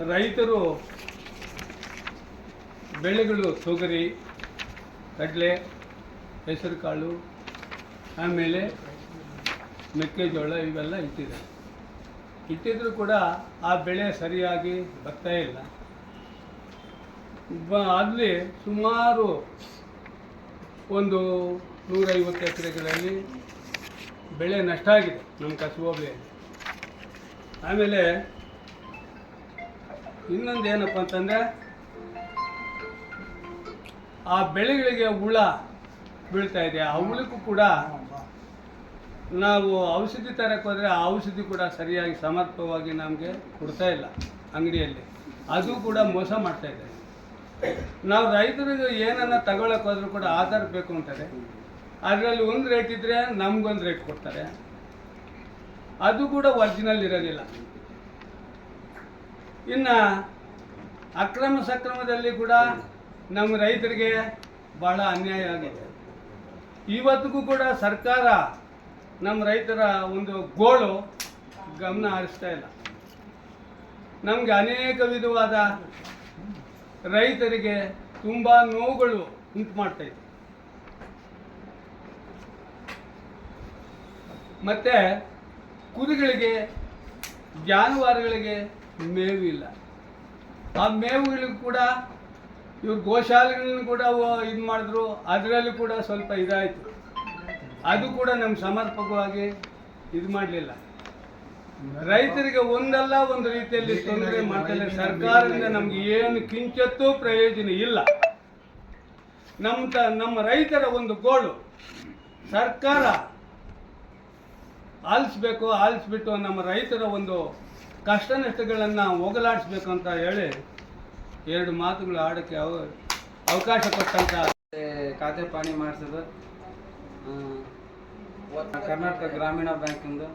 ರೈತರು ಬೆಳೆಗಳು ತೊಗರಿ, ಕಡಲೆ, ಹೆಸರು ಕಾಳು, ಆಮೇಲೆ ಮೆಕ್ಕೆಜೋಳ ಇವೆಲ್ಲ ಇಟ್ಟಿದ್ರು ಕೂಡ ಆ ಬೆಳೆ ಸರಿಯಾಗಿ ಬರ್ತಾ ಇಲ್ಲ. ಅಲ್ಲಿ ಸುಮಾರು ಒಂದು 150 ಎಕರೆಗಳಲ್ಲಿ ಬೆಳೆ ನಷ್ಟ ಆಗಿದೆ ನಮ್ಮ ಕಸಬು ಹೋಬಳಿಯಲ್ಲಿ. ಆಮೇಲೆ ಇನ್ನೊಂದು ಏನಪ್ಪ ಅಂತಂದರೆ, ಆ ಬೆಳೆಗಳಿಗೆ ಹುಳ ಬೀಳ್ತಾ ಇದೆ. ಆ ಹುಳಕ್ಕೂ ಕೂಡ ನಾವು ಔಷಧಿ ತರಕ್ಕೆ ಹೋದರೆ ಆ ಔಷಧಿ ಕೂಡ ಸರಿಯಾಗಿ ಸಮರ್ಪಕವಾಗಿ ನಮಗೆ ಕೊಡ್ತಾ ಇಲ್ಲ ಅಂಗಡಿಯಲ್ಲಿ. ಅದು ಕೂಡ ಮೋಸ ಮಾಡ್ತಾ ಇದೆ. ನಾವು ರೈತರಿಗೆ ಏನನ್ನ ತಗೊಳಕ್ಕೆ ಹೋದ್ರೂ ಕೂಡ ಆಧಾರ ಬೇಕು ಅಂತಾರೆ. ಅದರಲ್ಲಿ ಒಂದು ರೇಟ್ ಇದ್ದರೆ ನಮಗೊಂದು ರೇಟ್ ಕೊಡ್ತಾರೆ. ಅದು ಕೂಡ ಒರಿಜಿನಲ್ ಇರೋದಿಲ್ಲ. ಇನ್ನು ಅಕ್ರಮ ಸಕ್ರಮದಲ್ಲಿ ಕೂಡ ನಮ್ಮ ರೈತರಿಗೆ ಬಹಳ ಅನ್ಯಾಯ ಆಗಿದೆ. ಇವತ್ತಿಗೂ ಕೂಡ ಸರ್ಕಾರ ನಮ್ಮ ರೈತರ ಒಂದು ಗೋಳು ಗಮನ ಹರಿಸ್ತಾ ಇಲ್ಲ. ನಮಗೆ ಅನೇಕ ವಿಧವಾದ ರೈತರಿಗೆ ತುಂಬ ನೋವುಗಳು ಉಂಟು ಮಾಡ್ತಾ ಇದೆ. ಮತ್ತು ಕುರಿಗಳಿಗೆ, ಜಾನುವಾರುಗಳಿಗೆ ಮೇವು ಇಲ್ಲ. ಆ ಮೇವುಗಳಿಗೂ ಕೂಡ ಇವ್ರು ಗೋಶಾಲೆಗಳನ್ನು ಕೂಡ ಇದು ಮಾಡಿದ್ರು. ಅದರಲ್ಲಿ ಕೂಡ ಸ್ವಲ್ಪ ಇದಾಯಿತು. ಅದು ಕೂಡ ನಮ್ಗೆ ಸಮರ್ಪಕವಾಗಿ ಇದು ಮಾಡಲಿಲ್ಲ. ರೈತರಿಗೆ ಒಂದಲ್ಲ ಒಂದು ರೀತಿಯಲ್ಲಿ ತೊಂದರೆ ಮಾಡ್ತಾರೆ. ಸರ್ಕಾರದಿಂದ ನಮ್ಗೆ ಏನು ಕಿಂಚತ್ತೂ ಪ್ರಯೋಜನ ಇಲ್ಲ. ನಮ್ಮ ರೈತರ ಒಂದು ಗೋಳು ಸರ್ಕಾರ ಆಲಿಸ್ಬಿಟ್ಟು ನಮ್ಮ ರೈತರ ಒಂದು ಕಷ್ಟ ನಷ್ಟಗಳನ್ನು ಹೋಗಲಾಡಿಸ್ಬೇಕು ಅಂತ ಹೇಳಿ 2 ಮಾತುಗಳು ಆಡೋಕ್ಕೆ ಅವಕಾಶ ಕೊಟ್ಟಂತ ಖಾತೆ ಪಾಣಿ ಮಾಡಿಸೋದು ಕರ್ನಾಟಕ ಗ್ರಾಮೀಣ ಬ್ಯಾಂಕಿಂದು,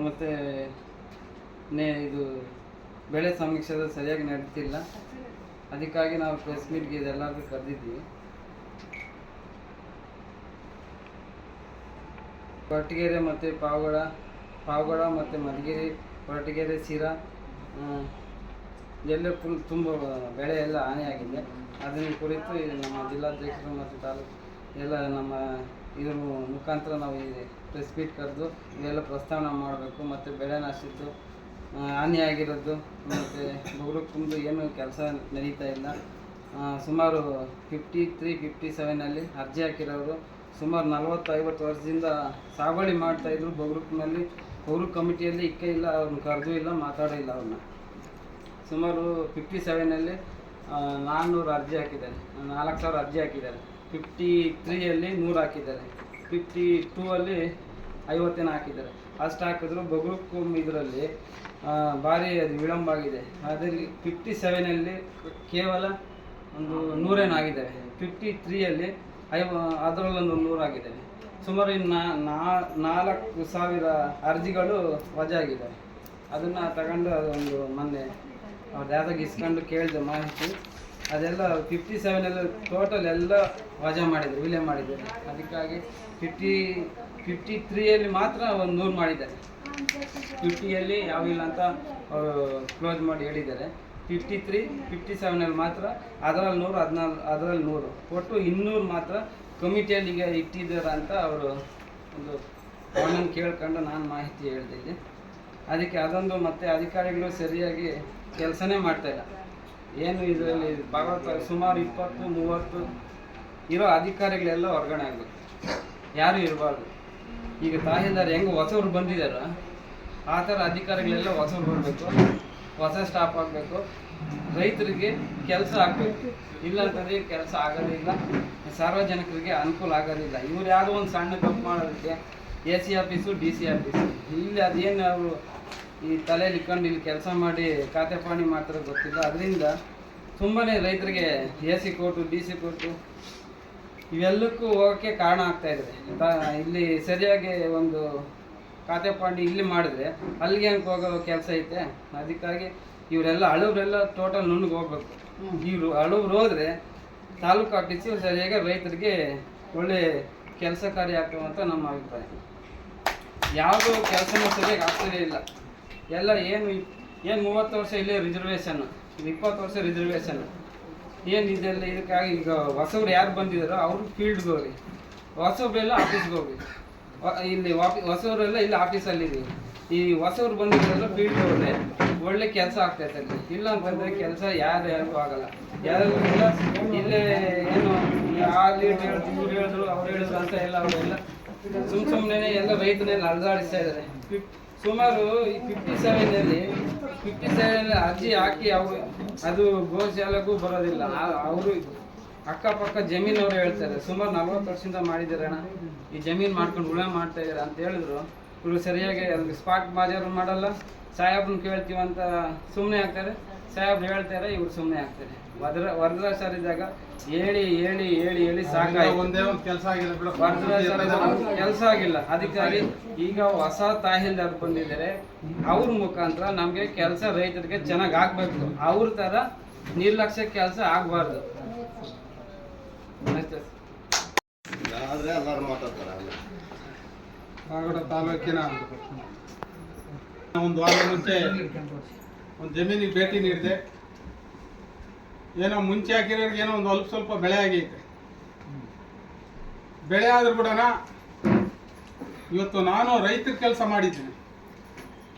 ಮತ್ತು ಇದು ಬೆಳೆ ಸಮೀಕ್ಷೆ ಸರಿಯಾಗಿ ನಡೀತಿಲ್ಲ. ಅದಕ್ಕಾಗಿ ನಾವು ಪ್ರೆಸ್ ಮೀಟ್ಗೆ ಇದೆಲ್ಲರಿಗೂ ಕರೆದಿದ್ದೀವಿ. ಕೊರಟಗೆರೆ ಮತ್ತು ಪಾವಗಡ ಮತ್ತು ಮಧುಗಿರಿ, ಕೊರಟಗೆರೆ, ಸಿರಾ ಎಲ್ಲ ತುಂಬ ಬೆಳೆ ಎಲ್ಲ ಹಾನಿಯಾಗಿದೆ. ಅದನ್ನು ಕುರಿತು ನಮ್ಮ ಜಿಲ್ಲಾಧ್ಯಕ್ಷರು ಮತ್ತು ತಾಲೂಕು ಎಲ್ಲ ನಮ್ಮ ಇದ್ರ ಮುಖಾಂತರ ನಾವು ಈ ಪ್ರೆಸ್ ಮೀಟ್ ಕರೆದು ಇವೆಲ್ಲ ಪ್ರಸ್ತಾವನೆ ಮಾಡಬೇಕು. ಮತ್ತು ಬೆಳೆ ನಷ್ಟಿತ್ತು, ಹಾನಿಯಾಗಿರೋದು, ಮತ್ತು ಬೊಗರುಕುಂದು ಏನು ಕೆಲಸ ನಡೀತಾ ಇಲ್ಲ. ಸುಮಾರು 53-57 ಅರ್ಜಿ ಹಾಕಿರೋರು ಸುಮಾರು 40-50 ವರ್ಷದಿಂದ ಸಾಗುವಳಿ ಮಾಡ್ತಾಯಿದ್ರು. ಬೊಗರುಕಿನಲ್ಲಿ ಕಮಿಟಿಯಲ್ಲಿ ಇಕ್ಕ ಇಲ್ಲ, ಅವ್ರನ್ನ ಕರೆದೂ ಇಲ್ಲ, ಮಾತಾಡೋ ಇಲ್ಲ. ಅವ್ರನ್ನ ಸುಮಾರು 57 400 ಅರ್ಜಿ ಹಾಕಿದ್ದಾರೆ, 4000 ಅರ್ಜಿ ಹಾಕಿದ್ದಾರೆ. 53 100 ಹಾಕಿದ್ದಾರೆ, 52 50 ಹಾಕಿದ್ದಾರೆ. ಅಷ್ಟು ಹಾಕಿದ್ರು. ಬೊಗರುಕು ಇದರಲ್ಲಿ ಭಾರಿ ಅದು ವಿಳಂಬ ಆಗಿದೆ. ಅದರಲ್ಲಿ 57 ಕೇವಲ ಒಂದು 100 ಆಗಿದ್ದಾವೆ. 53 ಅದರಲ್ಲೊಂದು 100 ಆಗಿದ್ದಾವೆ. ಸುಮಾರು 4000 ಅರ್ಜಿಗಳು ವಜಾ ಆಗಿದ್ದಾವೆ. ಅದನ್ನು ತಗೊಂಡು ಅದೊಂದು ಮೊನ್ನೆ ಅವ್ರು ಯಾವ್ದಾಗ ಇಸ್ಕೊಂಡು ಕೇಳಿದೆ ಮಾಹಿತಿ. ಅದೆಲ್ಲ 57 ಟೋಟಲ್ ಎಲ್ಲ ವಜಾ ಮಾಡಿದ್ದಾರೆ, ವಿಲೆ ಮಾಡಿದ್ದಾರೆ. ಅದಕ್ಕಾಗಿ 53 ಮಾತ್ರ ಒಂದು 100 ಮಾಡಿದ್ದಾರೆ. 50 ಯಾವಿಲ್ಲ ಅಂತ ಅವರು ಕ್ಲೋಸ್ ಮಾಡಿ ಹೇಳಿದ್ದಾರೆ. 53, 57 ಮಾತ್ರ ಅದರಲ್ಲಿ 100, ಅದರಲ್ಲಿ 100 ಒಟ್ಟು 200 ಮಾತ್ರ ಕಮಿಟಿಯಲ್ಲಿ ಈಗ ಇಟ್ಟಿದ್ದಾರೆ ಅಂತ ಅವರು ಒಂದು ಅವನನ್ನು ಕೇಳ್ಕೊಂಡು ನಾನು ಮಾಹಿತಿ ಹೇಳ್ತಿದ್ದೆ. ಅದಕ್ಕೆ ಅದೊಂದು ಮತ್ತು ಅಧಿಕಾರಿಗಳು ಸರಿಯಾಗಿ ಕೆಲಸನೇ ಮಾಡ್ತಾಯಿಲ್ಲ. ಏನು ಇದರಲ್ಲಿ ಭಾಗವತ ಸುಮಾರು 20-30 ಇರೋ ಅಧಿಕಾರಿಗಳೆಲ್ಲ ಹೊರಗಡೆ ಆಗಬೇಕು, ಯಾರೂ ಇರಬಾರ್ದು. ಈಗ ತಹಸೀಲ್ದಾರ್ ಹೆಂಗೆ ಹೊಸವ್ರು ಬಂದಿದ್ದಾರೋ ಆ ಥರ ಅಧಿಕಾರಿಗಳೆಲ್ಲ ಹೊಸವ್ರು ಬರಬೇಕು, ಹೊಸ ಸ್ಟಾಫ್ ಆಗಬೇಕು, ರೈತರಿಗೆ ಕೆಲಸ ಆಗಬೇಕು. ಇಲ್ಲಂತಂದರೆ ಕೆಲಸ ಆಗೋದಿಲ್ಲ, ಸಾರ್ವಜನಿಕರಿಗೆ ಅನುಕೂಲ ಆಗೋದಿಲ್ಲ. ಇವ್ರು ಯಾವುದೋ ಒಂದು ಸಣ್ಣ ತಪ್ಪು ಮಾಡೋದಕ್ಕೆ AC ಆಫೀಸು, DC ಆಫೀಸು ಇಲ್ಲಿ ಅದೇನು ಅವರು ಈ ತಲೆಯಲ್ಲಿ ಇಟ್ಕೊಂಡು ಇಲ್ಲಿ ಕೆಲಸ ಮಾಡಿ ಖಾತೆ ಪಾಣಿ ಮಾಡ್ತಾರೆ ಗೊತ್ತಿಲ್ಲ. ಅದರಿಂದ ತುಂಬಾ ರೈತರಿಗೆ AC ಕೋರ್ಟು, DC ಕೋರ್ಟು ಇವೆಲ್ಲಕ್ಕೂ ಹೋಗೋಕ್ಕೆ ಕಾರಣ ಆಗ್ತಾಯಿದೆ. ಇಲ್ಲಿ ಸರಿಯಾಗಿ ಒಂದು ಖಾತೆ ಪಾಣಿ ಇಲ್ಲಿ ಮಾಡಿದ್ರೆ ಅಲ್ಲಿಗೆ ಹೆಂಗೆ ಹೋಗೋ ಕೆಲಸ ಐತೆ. ಅದಕ್ಕಾಗಿ ಇವರೆಲ್ಲ ಹಳಬ್ರೆಲ್ಲ ಟೋಟಲ್ ನುಣ್ಣಗೆ ಹೋಗ್ಬೇಕು. ಇವರು ಹಳಬ್ರು ಹೋದರೆ ತಾಲೂಕು ಆಫೀಸು ಸರಿಯಾಗಿ ರೈತರಿಗೆ ಒಳ್ಳೆ ಕೆಲಸ ಕಾರ್ಯ ಆಗ್ತವಂತ ನಮ್ಮ ಅಭಿಪ್ರಾಯ. ಯಾವುದೂ ಕೆಲಸನೂ ಸರಿಯಾಗಿ ಆಗ್ತಾನೇ ಇಲ್ಲ. ಎಲ್ಲ ಏನು ಏನು 30 ವರ್ಷ ಇಲ್ಲೇ ರಿಸರ್ವೇಷನ್, 20 ವರ್ಷ ರಿಸರ್ವೇಷನ್. ಏನು ಇದೆಲ್ಲ ಇದಕ್ಕಾಗಿ ಈಗ ಹೊಸಬ್ರು ಯಾರು ಬಂದಿದ್ದಾರೋ ಅವರು ಫೀಲ್ಡ್ಗೆ ಹೋಗಿ, ಹೊಸಬ್ರೆಲ್ಲ ಆಫೀಸ್ಗೆ ಹೋಗಿ. ಇಲ್ಲಿ ಹೊಸವರೆಲ್ಲ ಇಲ್ಲಿ ಆಫೀಸಲ್ಲಿದ್ದೀವಿ. ಈ ಹೊಸವ್ರು ಬಂದಿದ್ದೆಲ್ಲ ಫೀಲ್ಡ್ ಹೋದರೆ ಒಳ್ಳೆ ಕೆಲಸ ಆಗ್ತೈತೆ ಅಲ್ಲಿ. ಇಲ್ಲ ಅಂತಂದರೆ ಕೆಲಸ ಯಾರಿಗೂ ಆಗಲ್ಲ. ಯಾರಿಗೂ ಇಲ್ಲ. ಇಲ್ಲೇ ಏನು ಆ ಲೀಡ್ ಹೇಳಿದ್ರು ಇವ್ರು ಹೇಳಿದ್ರು ಅವ್ರು ಹೇಳಿದ್ರು ಅಂತ ಎಲ್ಲ ಅವರೆಲ್ಲ ಸುಮ್ಮನೆ ಎಲ್ಲ ರೈತನೆಲ್ಲ ಅಲ್ದಾಡಿಸ್ತಾ ಇದ್ದಾರೆ. ಸುಮಾರು ಈ 57ನಲ್ಲಿ ಅರ್ಜಿ ಹಾಕಿ ಅವರು ಅದು ಗೋಶಾಲೆಗೂ ಬರೋದಿಲ್ಲ. ಅವರು ಅಕ್ಕಪಕ್ಕ ಜಮೀನವರು ಹೇಳ್ತಾರೆ ಸುಮಾರು 40 ವರ್ಷದಿಂದ ಮಾಡಿದ್ದಾರೆ ಅಣ್ಣ, ಈ ಜಮೀನು ಮಾಡ್ಕೊಂಡು ಉಳುಮೆ ಮಾಡ್ತಾ ಇದ್ದಾರೆ ಅಂತ ಹೇಳಿದ್ರು. ಇವರು ಸರಿಯಾಗಿ ಅಲ್ಲಿ ಸ್ಪಾಟ್ ಬಾಜಾರು ಮಾಡಲ್ಲ. ಸಾಹೇಬ್ರನ್ನ ಕೇಳ್ತೀವಂತ ಸುಮ್ಮನೆ ಆಗ್ತಾರೆ, ಸಾಹೇಬ್ರು ಹೇಳ್ತಾರೆ, ಇವ್ರು ಸುಮ್ಮನೆ ಆಗ್ತಾರೆ. ವರದರ ಸರಿದಾಗ ಹೇಳಿ ಸಾಕಾಯ್ತು. ಒಂದೇ ಒಂದು ಕೆಲಸ ಆಗಿಲ್ಲ ಬಿಡು. ವರದರ ಸರಿದಾಗ ಕೆಲಸ ಆಗಿಲ್ಲ. ಅದಕ್ಕಾಗಿ ಈಗ ಹೊಸ ತಹಸೀಲ್ದಾರ್ ಬಂದಿದ್ದಾರೆ, ಅವ್ರ ಮುಖಾಂತರ ನಮಗೆ ಕೆಲಸ ರೈತರಿಗೆ ಚೆನ್ನಾಗಿ ಆಗ್ಬೇಕು. ಅವ್ರ ಥರ ನಿರ್ಲಕ್ಷ್ಯ ಕೆಲಸ ಆಗಬಾರ್ದು. ಪಾವಗಡ ತಾಲೂಕಿನ ಒಂದು ವಾರ ಮುಂಚೆ ಒಂದು ಜಮೀನಿಗೆ ಭೇಟಿ ನೀಡಿದೆ. ಏನೋ ಮುಂಚೆ ಹಾಕಿರೋರಿಗೆ ಏನೋ ಒಂದು ಸ್ವಲ್ಪ ಬೆಳೆ ಆಗೈತೆ. ಬೆಳೆ ಆದ್ರೂ ಕೂಡ ಇವತ್ತು ನಾನು ರೈತರ ಕೆಲಸ ಮಾಡಿದ್ದೀನಿ.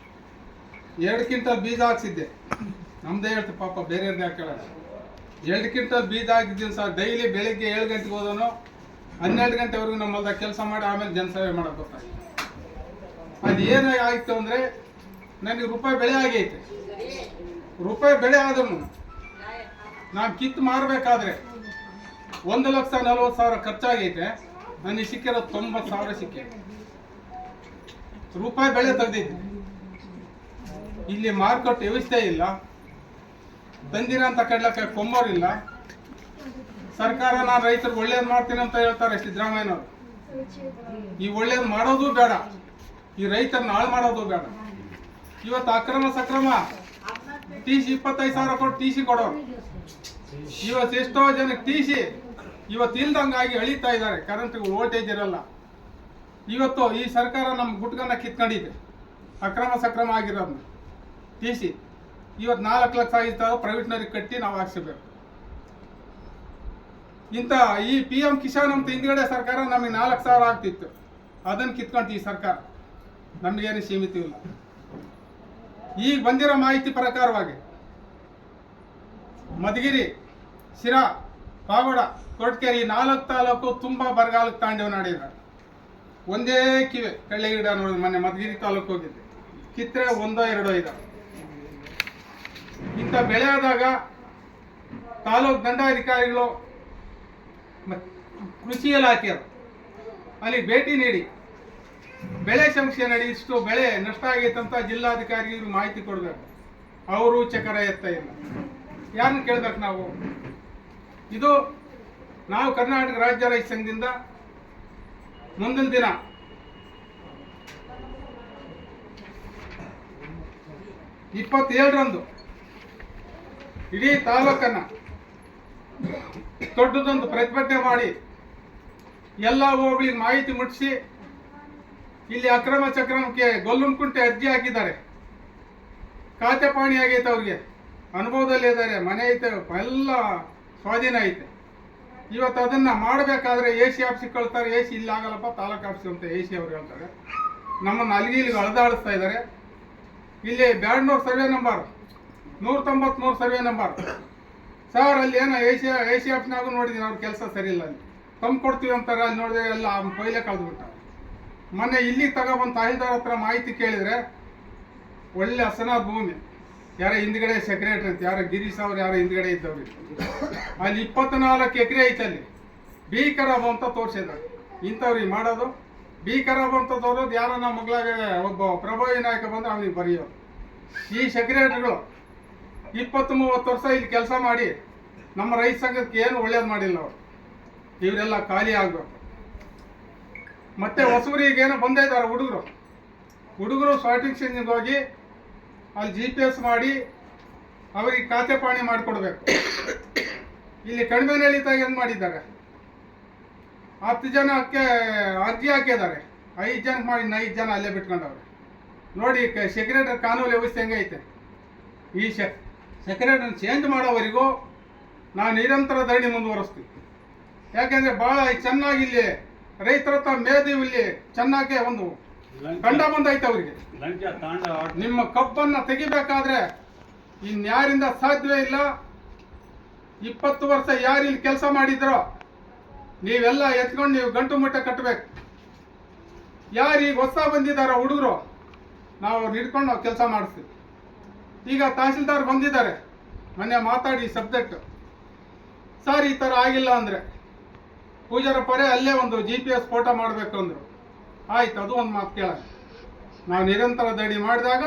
2 ಕ್ವಿಂಟಲ್ ಬೀಜ ಹಾಕ್ಸಿದ್ದೆ. ನಮ್ದೇ ಹೇಳ್ತೀವಿ ಪಾಪ, ಬೇರೆಯವ್ರನ್ನ ಯಾಕೆ ಕೇಳೋಣ. 2 ಕ್ವಿಂಟಲ್ ಬೀಜ ಹಾಕಿದ್ದೀನಿ ಸರ್. ಡೈಲಿ ಬೆಳಿಗ್ಗೆ 7 ಗಂಟೆಗೆ ಹೋದನು, 12 ಗಂಟೆವರೆಗೂ ನಮ್ಮ ಹೊಲ್ದಾಗ ಕೆಲಸ ಮಾಡಿ ಆಮೇಲೆ ಜನಸೇವೆ ಮಾಡೋದು ಗೊತ್ತಾಯ್ತು. ಅದು ಏನಾಗಿತ್ತು ಅಂದರೆ ನನಗೆ ರೂಪಾಯಿ ಬೆಳೆ ಆಗೈತೆ. ರೂಪಾಯಿ ಬೆಳೆ ಆದ್ರೂ ನಾನು ಕಿತ್ತು ಮಾರಬೇಕಾದ್ರೆ 1,40,000 ಖರ್ಚಾಗೈತೆ. ನನಗೆ ಸಿಕ್ಕಿರೋದು 90,000 ಸಿಕ್ಕೈತೆ. ರೂಪಾಯಿ ಬೆಳೆ ತೆಗ್ದಿದ್ದೆ. ಇಲ್ಲಿ ಮಾರುಕಟ್ಟೆ ವ್ಯವಸ್ಥೆ ಇಲ್ಲ, ತಂದಿರೋಂಥ ಕಡ್ಲಕ್ಕೆ ಕೊಂಬೋರಿಲ್ಲ. ಸರ್ಕಾರ ನಾನು ರೈತರಿಗೆ ಒಳ್ಳೇದು ಮಾಡ್ತೀನಿ ಅಂತ ಹೇಳ್ತಾರೆ ಸಿದ್ದರಾಮಯ್ಯನವರು. ಈ ಒಳ್ಳೇದು ಮಾಡೋದು ಬೇಡ, ಈ ರೈತರನ್ನ ಹಾಳು ಮಾಡೋದು ಬೇಡ. ಇವತ್ತು ಅಕ್ರಮ ಸಕ್ರಮ TC 25,000 ಕೊಟ್ಟು TC ಕೊಡೋರು. ಇವತ್ತು ಎಷ್ಟೋ ಜನಕ್ಕೆ TC ಇವತ್ತು ಇಲ್ದಂಗಾಗಿ ಅಳಿತಾ ಇದ್ದಾರೆ. ಕರೆಂಟ್ಗೆ ವೋಲ್ಟೇಜ್ ಇರಲ್ಲ. ಇವತ್ತು ಈ ಸರ್ಕಾರ ನಮ್ಮ ಗುಟ್ಗನ್ನ ಕಿತ್ಕೊಂಡಿದೆ, ಅಕ್ರಮ ಸಕ್ರಮ ಆಗಿರೋದನ್ನ. TC ಇವತ್ತು 4 ಲಕ್ಷ ಆಗಿರ್ತಾವೆ, ಪ್ರೈವೇಟ್ನವ್ರಿಗೆ ಕಟ್ಟಿ ನಾವು ಹಾಕ್ಸಬೇಕು. ಇಂಥ ಈ PM ಕಿಸಾನ್ ಅಂತ ಹಿಂದ್ಗಡೆ ಸರ್ಕಾರ ನಮಗೆ 4,000 ಆಗ್ತಿತ್ತು, ಅದನ್ನು ಕಿತ್ಕೊಂತು ಈ ಸರ್ಕಾರ. ನಮಗೇನು ಸೀಮಿತವಿಲ್ಲ. ಈಗ ಬಂದಿರೋ ಮಾಹಿತಿ ಪ್ರಕಾರವಾಗಿ ಮಧುಗಿರಿ, ಶಿರಾ, ಪಾವಗಡ, ಕೊರಟಗೆರೆ 4 ತಾಲೂಕು ತುಂಬ ಬರಗಾಲಕ್ಕೆ ತಾಂಡವ ನಡೆಯಿದ್ದಾರೆ. ಒಂದೇ ಕಿವೆ ಕಳ್ಳೆ ಗಿಡ ನೋಡಿದ್ರೆ ಮೊನ್ನೆ ಮಧುಗಿರಿ ತಾಲೂಕು ಹೋಗಿದ್ದೆ, ಕಿತ್ತರೆ 1-2 ಇದ್ದಾವೆ. ಇಂಥ ಬೆಳೆ ಆದಾಗ ತಾಲೂಕು ದಂಡಾಧಿಕಾರಿಗಳು ಕೃಷಿ ಇಲಾಖೆಯರು ಅಲ್ಲಿ ಭೇಟಿ ನೀಡಿ ಬೆಳೆ ಸಮೀಕ್ಷೆ ನಡಿ, ಇಷ್ಟು ಬೆಳೆ ನಷ್ಟ ಆಗೈತೆ ಅಂತ ಜಿಲ್ಲಾಧಿಕಾರಿಗಳು ಮಾಹಿತಿ ಕೊಡಬೇಕು. ಅವರು ಚಕರ ಎತ್ತಾ ಇಲ್ಲ. ಯಾರನ್ನು ಕೇಳ್ಬೇಕು ನಾವು? ಇದು ನಾವು ಕರ್ನಾಟಕ ರಾಜ್ಯ ರೈತ ಸಂಘದಿಂದ ಮುಂದಿನ ದಿನ ರಂದು ಇಡೀ ತಾಲೂಕನ್ನು ದೊಡ್ಡದೊಂದು ಪ್ರತಿಭಟನೆ ಮಾಡಿ ಎಲ್ಲ ಹೋಬಳಿಗೆ ಮಾಹಿತಿ ಮುಟ್ಟಿಸಿ, ಇಲ್ಲಿ ಅಕ್ರಮ ಚಕ್ರಮಕ್ಕೆ ಗೊಲ್ಲುಂಕುಂಟೆ ಅರ್ಜಿ ಹಾಕಿದ್ದಾರೆ. ಖಾತೆ ಪಾಣಿ ಆಗೈತೆ, ಅವ್ರಿಗೆ ಅನುಭವದಲ್ಲಿ ಇದ್ದಾರೆ, ಮನೆ ಐತೆ, ಎಲ್ಲ ಸ್ವಾಧೀನ ಐತೆ. ಇವತ್ತು ಅದನ್ನು ಮಾಡಬೇಕಾದ್ರೆ AC ಆಫೀಸಿಗೆ ಕಳ್ತಾರೆ. AC ಇಲ್ಲಿ ಆಗಲ್ಲಪ್ಪ, ತಾಲೂಕು ಆಫೀಸ್ ಅಂತ AC ಅವ್ರು ಹೇಳ್ತಾರೆ. ನಮ್ಮನ್ನು ಅಲ್ಲಿಗೆ ಇಲ್ಲಿಗೆ ಅಳೆದಾಡಿಸ್ತಾ ಇದ್ದಾರೆ. ಇಲ್ಲಿ Badnur survey number 193 survey number sir. ಅಲ್ಲಿ ಏನೋ AC ಆಫೀಸ್ನಾಗೂ ನೋಡಿದ್ದೀನಿ, ಅವ್ರ ಕೆಲಸ ಸರಿ ಇಲ್ಲ. ಅಲ್ಲಿ ತಂದು ಕೊಡ್ತೀವಿ ಅಂತಾರೆ, ಅಲ್ಲಿ ನೋಡಿದ್ರೆ ಎಲ್ಲ ಕೊಯ್ಲೆ ಕಳೆದುಬಿಟ್ಟಾರೆ. ಮೊನ್ನೆ ಇಲ್ಲಿಗೆ ತಗೊಬಂದು ತಹಸೀಲ್ದಾರ್ ಹತ್ರ ಮಾಹಿತಿ ಕೇಳಿದರೆ ಒಳ್ಳೆ ಹಸನಾದ ಭೂಮಿ, ಯಾರೋ ಹಿಂದ್ಗಡೆ ಸೆಕ್ರೆಟರಿ ಅಂತ ಯಾರೋ ಗಿರೀಶ್ ಅವ್ರು ಯಾರೋ ಹಿಂದ್ಗಡೆ ಇದ್ದವ್ರಿಗೆ ಅಲ್ಲಿ 24 ಎಕರೆ ಐತೆ. ಅಲ್ಲಿ ಬಿ ಖರಾಬ್ ಅಂತ ತೋರಿಸಿದ್ದಾರೆ. ಇಂಥವ್ರಿಗೆ ಮಾಡೋದು ಬಿ ಖರಾಬ್ ಅಂತ ತೋರೋದು. ಯಾರೋ ನಮ್ಮ ಮಗಳಾಗ ಒಬ್ಬ ಪ್ರಭಾವಿ ನಾಯಕ ಬಂದು ಅವನಿಗೆ ಬರೆಯೋದು. ಈ ಸೆಕ್ರೆಟರಿಗಳು 20-30 ವರ್ಷ ಇಲ್ಲಿ ಕೆಲಸ ಮಾಡಿ ನಮ್ಮ ರೈತ ಸಂಘಕ್ಕೆ ಏನು ಒಳ್ಳೇದು ಮಾಡಿಲ್ಲ ಅವರು. ಇವರೆಲ್ಲ ಖಾಲಿ ಆಗಬೇಕು. ಮತ್ತೆ ಹೊಸಬರಿಗೆ ಏನೋ ಬಂದೇ ಇದ್ದಾರೆ ಹುಡುಗರು ಸ್ಟಾರ್ಟಿಂಗ್ ಸ್ಟೇಜಿಗೆ ಹೋಗಿ ಅಲ್ಲಿ GPS ಮಾಡಿ ಅವರಿಗೆ ಖಾತೆ ಪಾಣಿ ಮಾಡಿಕೊಡ್ಬೇಕು. ಇಲ್ಲಿ ಕಡಿಮೆ ನಡೀತಾಗ ಏನು ಮಾಡಿದ್ದಾರೆ, 10 ಜನಕ್ಕೆ ಅರ್ಜಿ ಹಾಕಿದ್ದಾರೆ, 5 ಜನಕ್ಕೆ ಮಾಡಿ 5 ಜನ ಅಲ್ಲೇ ಬಿಟ್ಕೊಂಡವ್ರೆ. ನೋಡಿ ಸೆಕ್ರೆಟರಿ ಕಾನೂನು ವ್ಯವಸ್ಥೆ ಹೆಂಗೈತೆ. ಈ ಸೆಕ್ರೆಟರಿ ಚೇಂಜ್ ಮಾಡೋವರೆಗೂ ನಾವು ನಿರಂತರ ಧರಣಿ ಮುಂದುವರಿಸ್ತೀವಿ. ಯಾಕೆಂದರೆ ಭಾಳ ಚೆನ್ನಾಗಿ ಇಲ್ಲಿ ರೈತರ ಹತ್ರ ಮೇದಿವು ಇಲ್ಲಿ ಚೆನ್ನಾಗಿ ಒಂದು ಕಂಡ ಬಂದೈತೆ ಅವರಿಗೆ. ನಿಮ್ಮ ಕಬ್ಬನ್ನು ತೆಗಿಬೇಕಾದ್ರೆ ಇನ್ಯಾರಿಂದ ಸಾಧ್ಯವೇ ಇಲ್ಲ. 20 ವರ್ಷ ಯಾರು ಇಲ್ಲಿ ಕೆಲಸ ಮಾಡಿದ್ರೋ ನೀವೆಲ್ಲ ಎತ್ಕೊಂಡು ನೀವು ಗಂಟು ಮುಟ್ಟೆ ಕಟ್ಟಬೇಕು. ಯಾರು ಈಗ ಹೊಸ ಬಂದಿದ್ದಾರೋ ಹುಡುಗರು ನಾವು ಅವ್ರು ಹಿಡ್ಕೊಂಡು ನಾವು ಕೆಲಸ ಮಾಡಿಸ್ತೀವಿ. ಈಗ ತಹಸೀಲ್ದಾರ್ ಬಂದಿದ್ದಾರೆ, ಮೊನ್ನೆ ಮಾತಾಡಿ ಸಬ್ಜೆಕ್ಟ್ ಸರ್ ಈ ಥರ ಆಗಿಲ್ಲ ಅಂದರೆ ಪೂಜಾರಪ್ಪರೇ ಅಲ್ಲೇ ಒಂದು GPS ಫೋಟೋ ಮಾಡಬೇಕು ಅಂದರು. ಆಯ್ತು, ಅದು ಒಂದು ಮಾತು ಕೇಳೋಣ. ನಾವು ನಿರಂತರ ಧರಣಿ ಮಾಡಿದಾಗ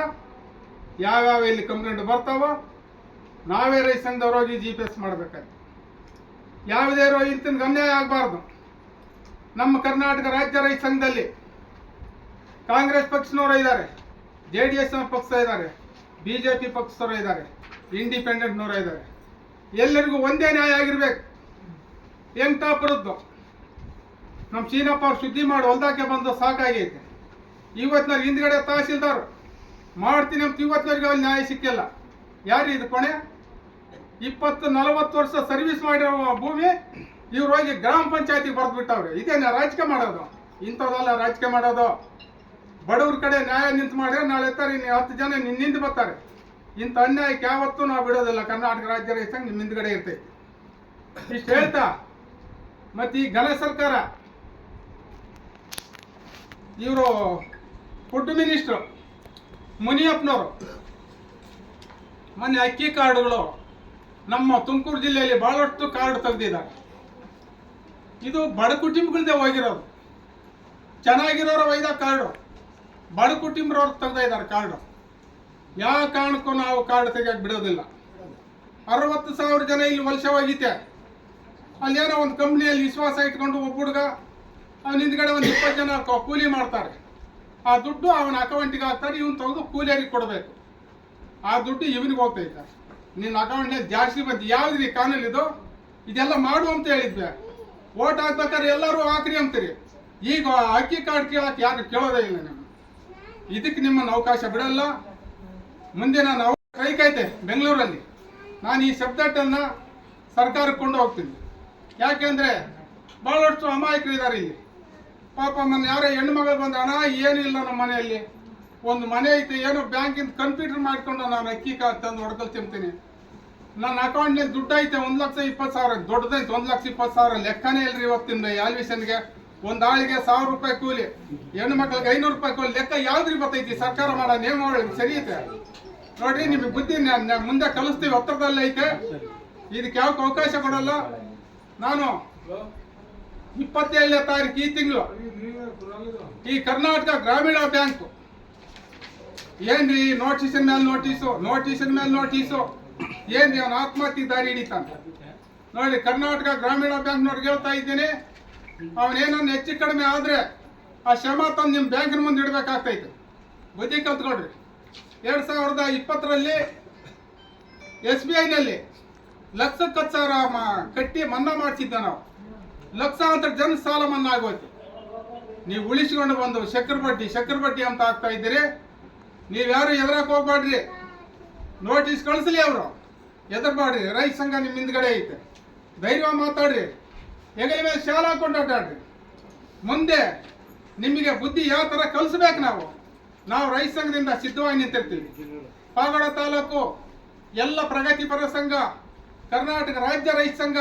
ಯಾವ್ಯಾವ ಇಲ್ಲಿ ಕಂಪ್ಲೇಂಟ್ ಬರ್ತಾವೋ ನಾವೇ ರೈತ ಸಂಘದವ್ರು ಹೋಗಿ GPS ಮಾಡಬೇಕಾಯ್ತು. ಯಾವುದೇ ರೈತನಿಗೆ ಅನ್ಯಾಯ ಆಗಬಾರ್ದು. ನಮ್ಮ ಕರ್ನಾಟಕ ರಾಜ್ಯ ರೈತ ಸಂಘದಲ್ಲಿ ಕಾಂಗ್ರೆಸ್ ಪಕ್ಷನವರು ಇದ್ದಾರೆ, JDS ಪಕ್ಷ ಇದ್ದಾರೆ, BJP ಪಕ್ಷದವರು ಇದ್ದಾರೆ, ಇಂಡಿಪೆಂಡೆಂಟ್ನವರು ಇದ್ದಾರೆ. ಎಲ್ಲರಿಗೂ ಒಂದೇ ನ್ಯಾಯ ಆಗಿರ್ಬೇಕು. ಎಂಟಾಪುರದ್ದು ನಮ್ಮ ಚೀನಪ್ಪ ಅವ್ರು ಸುದ್ದಿ ಮಾಡಿ ಹೊಲ್ದಾಕೆ ಬಂದು ಸಾಕಾಗೈತೆ. ಇವತ್ತಿನವ್ರು ಹಿಂದ್ಗಡೆ ತಹಸೀಲ್ದಾರ್ ಮಾಡ್ತೀನಿ ಅಂತ ಇವತ್ತಿನವ್ರಿಗೆ ಅಲ್ಲಿ ನ್ಯಾಯ ಸಿಕ್ಕಿಲ್ಲ. ಯಾರು ಇದು ಕೊನೆ? 20-40 ವರ್ಷ ಸರ್ವಿಸ್ ಮಾಡಿರೋ ಭೂಮಿ ಇವ್ರು ಹೋಗಿ ಗ್ರಾಮ ಪಂಚಾಯತಿಗೆ ಬರೆದು ಬಿಟ್ಟವ್ರೆ. ಇದೇನ ರಾಜಕೀಯ ಮಾಡೋದು? ಇಂಥದ್ದೆಲ್ಲ ರಾಜಕೀಯ ಮಾಡೋದು. ಬಡವ್ರ ಕಡೆ ನ್ಯಾಯ ನಿಂತು ಮಾಡಿದ್ರೆ ನಾಳೆ ತಾರೆ 10 ಜನ ನಿನ್ನಿಂದ ಬರ್ತಾರೆ. ಇಂಥ ಅನ್ಯಾಯಕ್ಕೆ ಯಾವತ್ತೂ ನಾವು ಬಿಡೋದಿಲ್ಲ. ಕರ್ನಾಟಕ ರಾಜ್ಯ ರೈತ ಸಂಘ ನಿಮ್ಮ ಹಿಂದ್ಗಡೆ ಇರ್ತೈತೆ. ಇಷ್ಟು ಹೇಳ್ತಾ ಮತ್ತೆ ಈ ಘನ ಸರ್ಕಾರ ಇವರು ಫುಡ್ ಮಿನಿಸ್ಟ್ರು ಮುನಿಯಪ್ಪನವರು ಮೊನ್ನೆ ಅಕ್ಕಿ ಕಾರ್ಡುಗಳು ನಮ್ಮ ತುಮಕೂರು ಜಿಲ್ಲೆಯಲ್ಲಿ ಬಹಳಷ್ಟು ಕಾರ್ಡ್ ತೆಗೆದಿದ್ದಾರೆ. ಇದು ಬಡ ಕುಟುಂಬಗಳದೇ ಹೋಗಿರೋದು. ಚೆನ್ನಾಗಿರೋರು ಒಯ್ದ ಕಾರ್ಡು, ಬಡ ಕುಟುಂಬರವ್ರು ತೆಗ್ದ ಇದ್ದಾರೆ ಕಾರ್ಡು. ಯಾವ ಕಾರಣಕ್ಕೂ ನಾವು ಕಾರ್ಡ್ ತೆಗಿಯಕ್ಕೆ ಬಿಡೋದಿಲ್ಲ. 60,000 ಜನ ಇಲ್ಲಿ ವಲಸೆ ಹೋಗಿತ್ತೆ. ಅಲ್ಲೇನೋ ಒಂದು ಕಂಪ್ನಿಯಲ್ಲಿ ವಿಶ್ವಾಸ ಇಟ್ಕೊಂಡು ಒಬ್ಬ ಹುಡುಗ ಅವನ ಹಿಂದ್ಗಡೆ ಒಂದು 20 ಜನ ಕೂಲಿ ಮಾಡ್ತಾರೆ. ಆ ದುಡ್ಡು ಅವನ ಅಕೌಂಟಿಗೆ ಹಾಕ್ತಾರೆ, ಇವನು ತೆಗೆದು ಕೂಲಿಯರಿಗೆ ಕೊಡಬೇಕು. ಆ ದುಡ್ಡು ಇವನಿಗೆ ಹೋಗ್ತೈತೆ. ನಿನ್ನ ಅಕೌಂಟ್ನಲ್ಲಿ ಜಾಸ್ತಿ ಬಂತು. ಯಾವ್ದ್ರಿ ಕಾನೂನು ಇದು? ಇದೆಲ್ಲ ಮಾಡು ಅಂತ ಹೇಳಿದ್ವಿ. ಓಟ್ ಹಾಕ್ಬೇಕಾದ್ರೆ ಎಲ್ಲರೂ ಹಾಕ್ರಿ ಅಂತೀರಿ. ಈಗ ಅಕ್ಕಿ ಕಾರ್ಡ್ ಕೇಳಕ್ಕೆ ಯಾರು ಕೇಳೋದೇ ಇಲ್ಲ. ನಿಮ್ಮ ಇದಕ್ಕೆ ನಿಮ್ಮನ್ನು ಅವಕಾಶ ಬಿಡಲ್ಲ. ಮುಂದೆ ನಾನು ಸ್ಟ್ರೈಕ್ ಐತೆ ಬೆಂಗಳೂರಲ್ಲಿ. ನಾನು ಈ ಸಬ್ಜೆಕ್ಟನ್ನು ಸರ್ಕಾರಕ್ಕೆ ಕೊಂಡು ಹೋಗ್ತೀನಿ. ಯಾಕೆಂದರೆ ಭಾಳಷ್ಟು ಅಮಾಯಕರು ಇದ್ದಾರೆ ಇಲ್ಲಿ. ಪಾಪ ನನ್ನ ಯಾರೋ ಹೆಣ್ಣು ಮಗಳು ಬಂದ, ಹಣ ಏನಿಲ್ಲ ನಮ್ಮ ಮನೆಯಲ್ಲಿ, ಒಂದು ಮನೆ ಐತೆ, ಏನೋ ಬ್ಯಾಂಕಿಂದ ಕಂಪ್ಯೂಟರ್ ಮಾಡಿಕೊಂಡು ನಾನು ಅಕ್ಕಿ ತಂದು ಹೊಡ್ಕಲ್ ತಿಂತೀನಿ. ನನ್ನ ಅಕೌಂಟ್ನಲ್ಲಿ ದುಡ್ಡು ಐತೆ 1,20,000. ದೊಡ್ಡದೈತೆ 1,20,000. ಲೆಕ್ಕನೇ ಇಲ್ರಿ ಇವತ್ತಿನ ಆಲ್ವಿಷನ್ಗೆ. ಒಂದು ಆಳಿಗೆ 1,000 ರೂಪಾಯಿ ಕೂಲಿ, ಹೆಣ್ಣು ಮಕ್ಕಳಿಗೆ 500 ರೂಪಾಯಿ ಕೂಲಿ. ಲೆಕ್ಕ ಯಾವ್ದ್ರಿ ಬರ್ತೈತಿ? ಸರ್ಕಾರ ಮಾಡೋ ನಿಯಮಗಳಿಗೆ ಸರಿ ಐತೆ ನೋಡ್ರಿ. ನಿಮಗೆ ಬುದ್ಧಿ ಮುಂದೆ ಕಲಿಸ್ತೀವಿ. ಹತ್ರದಲ್ಲೇ ಐತೆ. ಇದಕ್ಕೆ ಯಾವಕ್ಕೆ ಅವಕಾಶ ಕೊಡಲ್ಲ. ನಾನು 27ನೇ ತಾರೀಕು ಈ ತಿಂಗಳು ಈ ಕರ್ನಾಟಕ ಗ್ರಾಮೀಣ ಬ್ಯಾಂಕ್ ಏನ್ರಿ ನೋಟಿಸಿನ ಮೇಲೆ ನೋಟಿಸು ಏನ್ರಿ ಅವನ ಆತ್ಮಹತ್ಯೆ ದಾರಿ ಹಿಡಿತಾನೆ ನೋಡಿ. ಕರ್ನಾಟಕ ಗ್ರಾಮೀಣ ಬ್ಯಾಂಕ್ನವ್ರಿಗೆ ಹೇಳ್ತಾ ಇದ್ದೀನಿ, ಅವನೇನನ್ನು ಹೆಚ್ಚು ಕಡಿಮೆ ಆದರೆ ಆ ಶ್ರಮ ತಂದು ನಿಮ್ಮ ಬ್ಯಾಂಕಿನ ಮುಂದೆ ಇಡಬೇಕಾಗ್ತೈತೆ. ಬುದ್ಧಿ ಕಲ್ತ್ಕೊಳ್ರಿ. 2020ರಲ್ಲಿ SBIನಲ್ಲಿ ಲಕ್ಷಕ್ಕೆ 10,000 ಕಟ್ಟಿ ಮನ್ನಾ ಮಾಡಿಸಿದ್ದ. ನಾವು ಲಕ್ಷಾಂತರ ಜನ ಸಾಲ ಮನ್ನಾ ಆಗೋಯ್ತು. ನೀವು ಉಳಿಸ್ಕೊಂಡು ಬಂದು ಚಕ್ರ ಬಡ್ಡಿ ಅಂತ ಆಗ್ತಾ ಇದ್ದೀರಿ. ನೀವ್ಯಾರು ಎದುರಕ್ಕೆ ಹೋಗ್ಬೇಡ್ರಿ. ನೋಟಿಸ್ ಕಳಿಸ್ಲಿ ಅವರು, ಎದುರ್ಬೇಡ್ರಿ. ರೈತ ಸಂಘ ನಿಮ್ಮ ಹಿಂದ್ಗಡೆ ಐತೆ. ಧೈರ್ಯ ಮಾತಾಡ್ರಿ. ಹೆಗಲ ಮೇಲೆ ಶಾಲ ಹಾಕೊಂಡು ಆಟಾಡ್ರಿ. ಮುಂದೆ ನಿಮಗೆ ಬುದ್ಧಿ ಯಾವ ಥರ ಕಲಿಸ್ಬೇಕು. ನಾವು ರೈತ ಸಂಘದಿಂದ ಸಿದ್ಧವಾಗಿ ನಿಂತಿರ್ತೀವಿ. ಪಾವಗಡ ತಾಲೂಕು ಎಲ್ಲ ಪ್ರಗತಿಪರ ಸಂಘ, ಕರ್ನಾಟಕ ರಾಜ್ಯ ರೈತ ಸಂಘ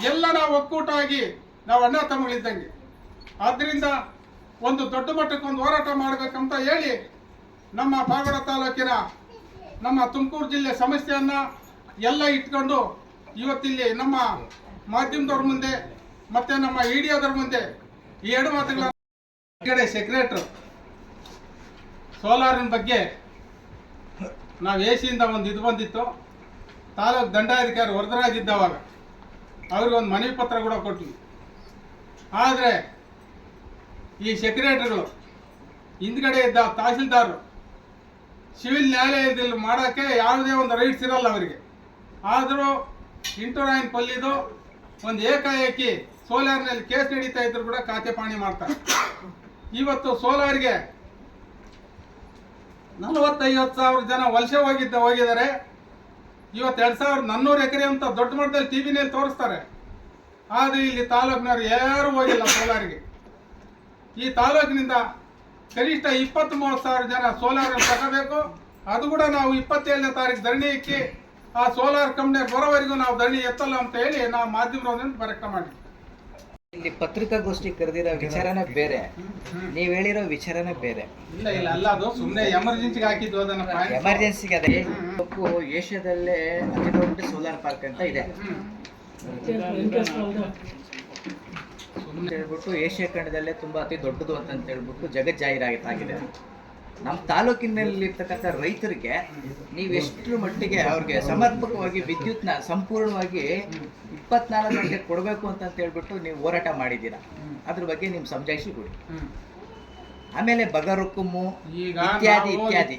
ಎಲ್ಲ ನಾವು ಒಕ್ಕೂಟ ಆಗಿ ನಾವು ಅಣ್ಣ ತಮ್ಮಗಳಿದ್ದಂಗೆ. ಆದ್ದರಿಂದ ಒಂದು ದೊಡ್ಡ ಮಟ್ಟಕ್ಕೆ ಒಂದು ಹೋರಾಟ ಮಾಡಬೇಕಂತ ಹೇಳಿ ನಮ್ಮ ಪಾವಗಡ ತಾಲೂಕಿನ ನಮ್ಮ ತುಮಕೂರು ಜಿಲ್ಲೆ ಸಮಸ್ಯೆಯನ್ನು ಎಲ್ಲ ಇಟ್ಕೊಂಡು ಇವತ್ತಿಲ್ಲಿ ನಮ್ಮ ಮಾಧ್ಯಮದವ್ರ ಮುಂದೆ ಮತ್ತು ನಮ್ಮ EDOದವ್ರ ಮುಂದೆ ಈ 2 ಮಾತುಗಳ ಕಡೆ ಸೆಕ್ರೆಟ್ರು ಸೋಲಾರಿನ ಬಗ್ಗೆ ನಾವು AC ಒಂದು ಇದು ಬಂದಿತ್ತು. ತಾಲೂಕು ದಂಡಾಧಿಕಾರಿ ವರದರಾಜ್ ಇದ್ದವಾಗ ಅವ್ರಿಗೆ ಒಂದು ಮನವಿ ಪತ್ರ ಕೂಡ ಕೊಟ್ವಿ. ಆದರೆ ಈ ಸೆಕ್ರೆಟರಿಗಳು ಹಿಂದ್ಗಡೆ ಇದ್ದ ತಹಸೀಲ್ದಾರರು ಸಿವಿಲ್ ನ್ಯಾಯಾಲಯದಲ್ಲಿ ಮಾಡೋಕ್ಕೆ ಯಾವುದೇ ಒಂದು ರೈಟ್ಸ್ ಇರಲ್ಲ ಅವರಿಗೆ. ಆದರೂ ಇಂಟುರಾಯಿನ್ ಪಲ್ಲಿದು ಒಂದು ಏಕಾಏಕಿ ಸೋಲಾರ್ನಲ್ಲಿ ಕೇಸ್ ನಡೀತಾ ಇದ್ರು ಕೂಡ ಖಾತೆ ಪಾಣಿ ಮಾಡ್ತಾರೆ. ಇವತ್ತು ಸೋಲಾರ್ಗೆ 40,000-50,000 ಜನ ವಲಸೆ ಹೋಗಿದ್ದಾರೆ. ಇವತ್ತು 2,400 ಎಕರೆ ಅಂತ ದೊಡ್ಡ ಮಟ್ಟದಲ್ಲಿ ಟಿವಿನಲ್ಲಿ ತೋರಿಸ್ತಾರೆ. ಆದರೆ ಇಲ್ಲಿ ತಾಲೂಕಿನವ್ರು ಯಾರು ಹೋಗಿಲ್ಲ ಸೋಲಾರಿಗೆ. ಈ ತಾಲೂಕಿನಿಂದ ಕನಿಷ್ಠ 20-30,000 ಜನ ಸೋಲಾರ್ ತಗೋಬೇಕು. ಅದು ಕೂಡ ನಾವು 27ನೇ ತಾರೀಕು ಧರಣಿ ಇಕ್ಕಿ ಆ ಸೋಲಾರ್ ಕಂಪ್ನಿಯವ್ರು ಬರೋವರೆಗೂ ನಾವು ಧರಣಿ ಎತ್ತಲ್ಲ ಅಂತ ಹೇಳಿ ನಾವು ಮಾಧ್ಯಮದವ್ರನ್ನ ಪ್ರಯತ್ನ ಮಾಡಿ. ಇಲ್ಲಿ ಪತ್ರಿಕಾಗೋಷ್ಠಿ ಕರೆದಿರೋ ವಿಚಾರನೇ ಬೇರೆ, ನೀವ್ ಹೇಳಿರೋ ವಿಚಾರನೇ ಬೇರೆ. ಇಲ್ಲ ಅಲ್ಲ, ಅದು ಸುಮ್ಮನೆ ಎಮರ್ಜೆನ್ಸಿಗೆ ಹಾಕಿದ್ವು ಅದನ್ನ. ಎಮರ್ಜೆನ್ಸಿಗೆ ಅದೇ ಏಷ್ಯಾದಲ್ಲೇ ಅತಿ ದೊಡ್ಡ ಸೋಲಾರ್ ಪಾರ್ಕ್ ಅಂತ ಇದೆ ಹೇಳ್ಬಿಟ್ಟು, ಏಷ್ಯಾ ಖಂಡದಲ್ಲೇ ತುಂಬಾ ಅತಿ ದೊಡ್ಡದು ಅಂತ ಹೇಳ್ಬಿಟ್ಟು ಜಗತ್ ಜಾಹೀರಾತಾಗಿದೆ. ನಮ್ಮ ತಾಲೂಕಿನಲ್ಲಿರ್ತಕ್ಕಂಥ ರೈತರಿಗೆ ನೀವು ಎಷ್ಟರ ಮಟ್ಟಿಗೆ ಅವ್ರಿಗೆ ಸಮರ್ಪಕವಾಗಿ ವಿದ್ಯುತ್ನ ಸಂಪೂರ್ಣವಾಗಿ 24 ಗಂಟೆ ಕೊಡಬೇಕು ಅಂತ ಹೇಳ್ಬಿಟ್ಟು ನೀವು ಹೋರಾಟ ಮಾಡಿದ್ದೀರಾ, ಅದ್ರ ಬಗ್ಗೆ ನಿಮ್ಮ ಸಮಜಾಯಿಷಿ ಕೊಡಿ. ಆಮೇಲೆ ಬಗರುಕುಮ್ಮು ಈಗ ಇತ್ಯಾದಿ ನಾವು ಇತ್ಯಾದಿ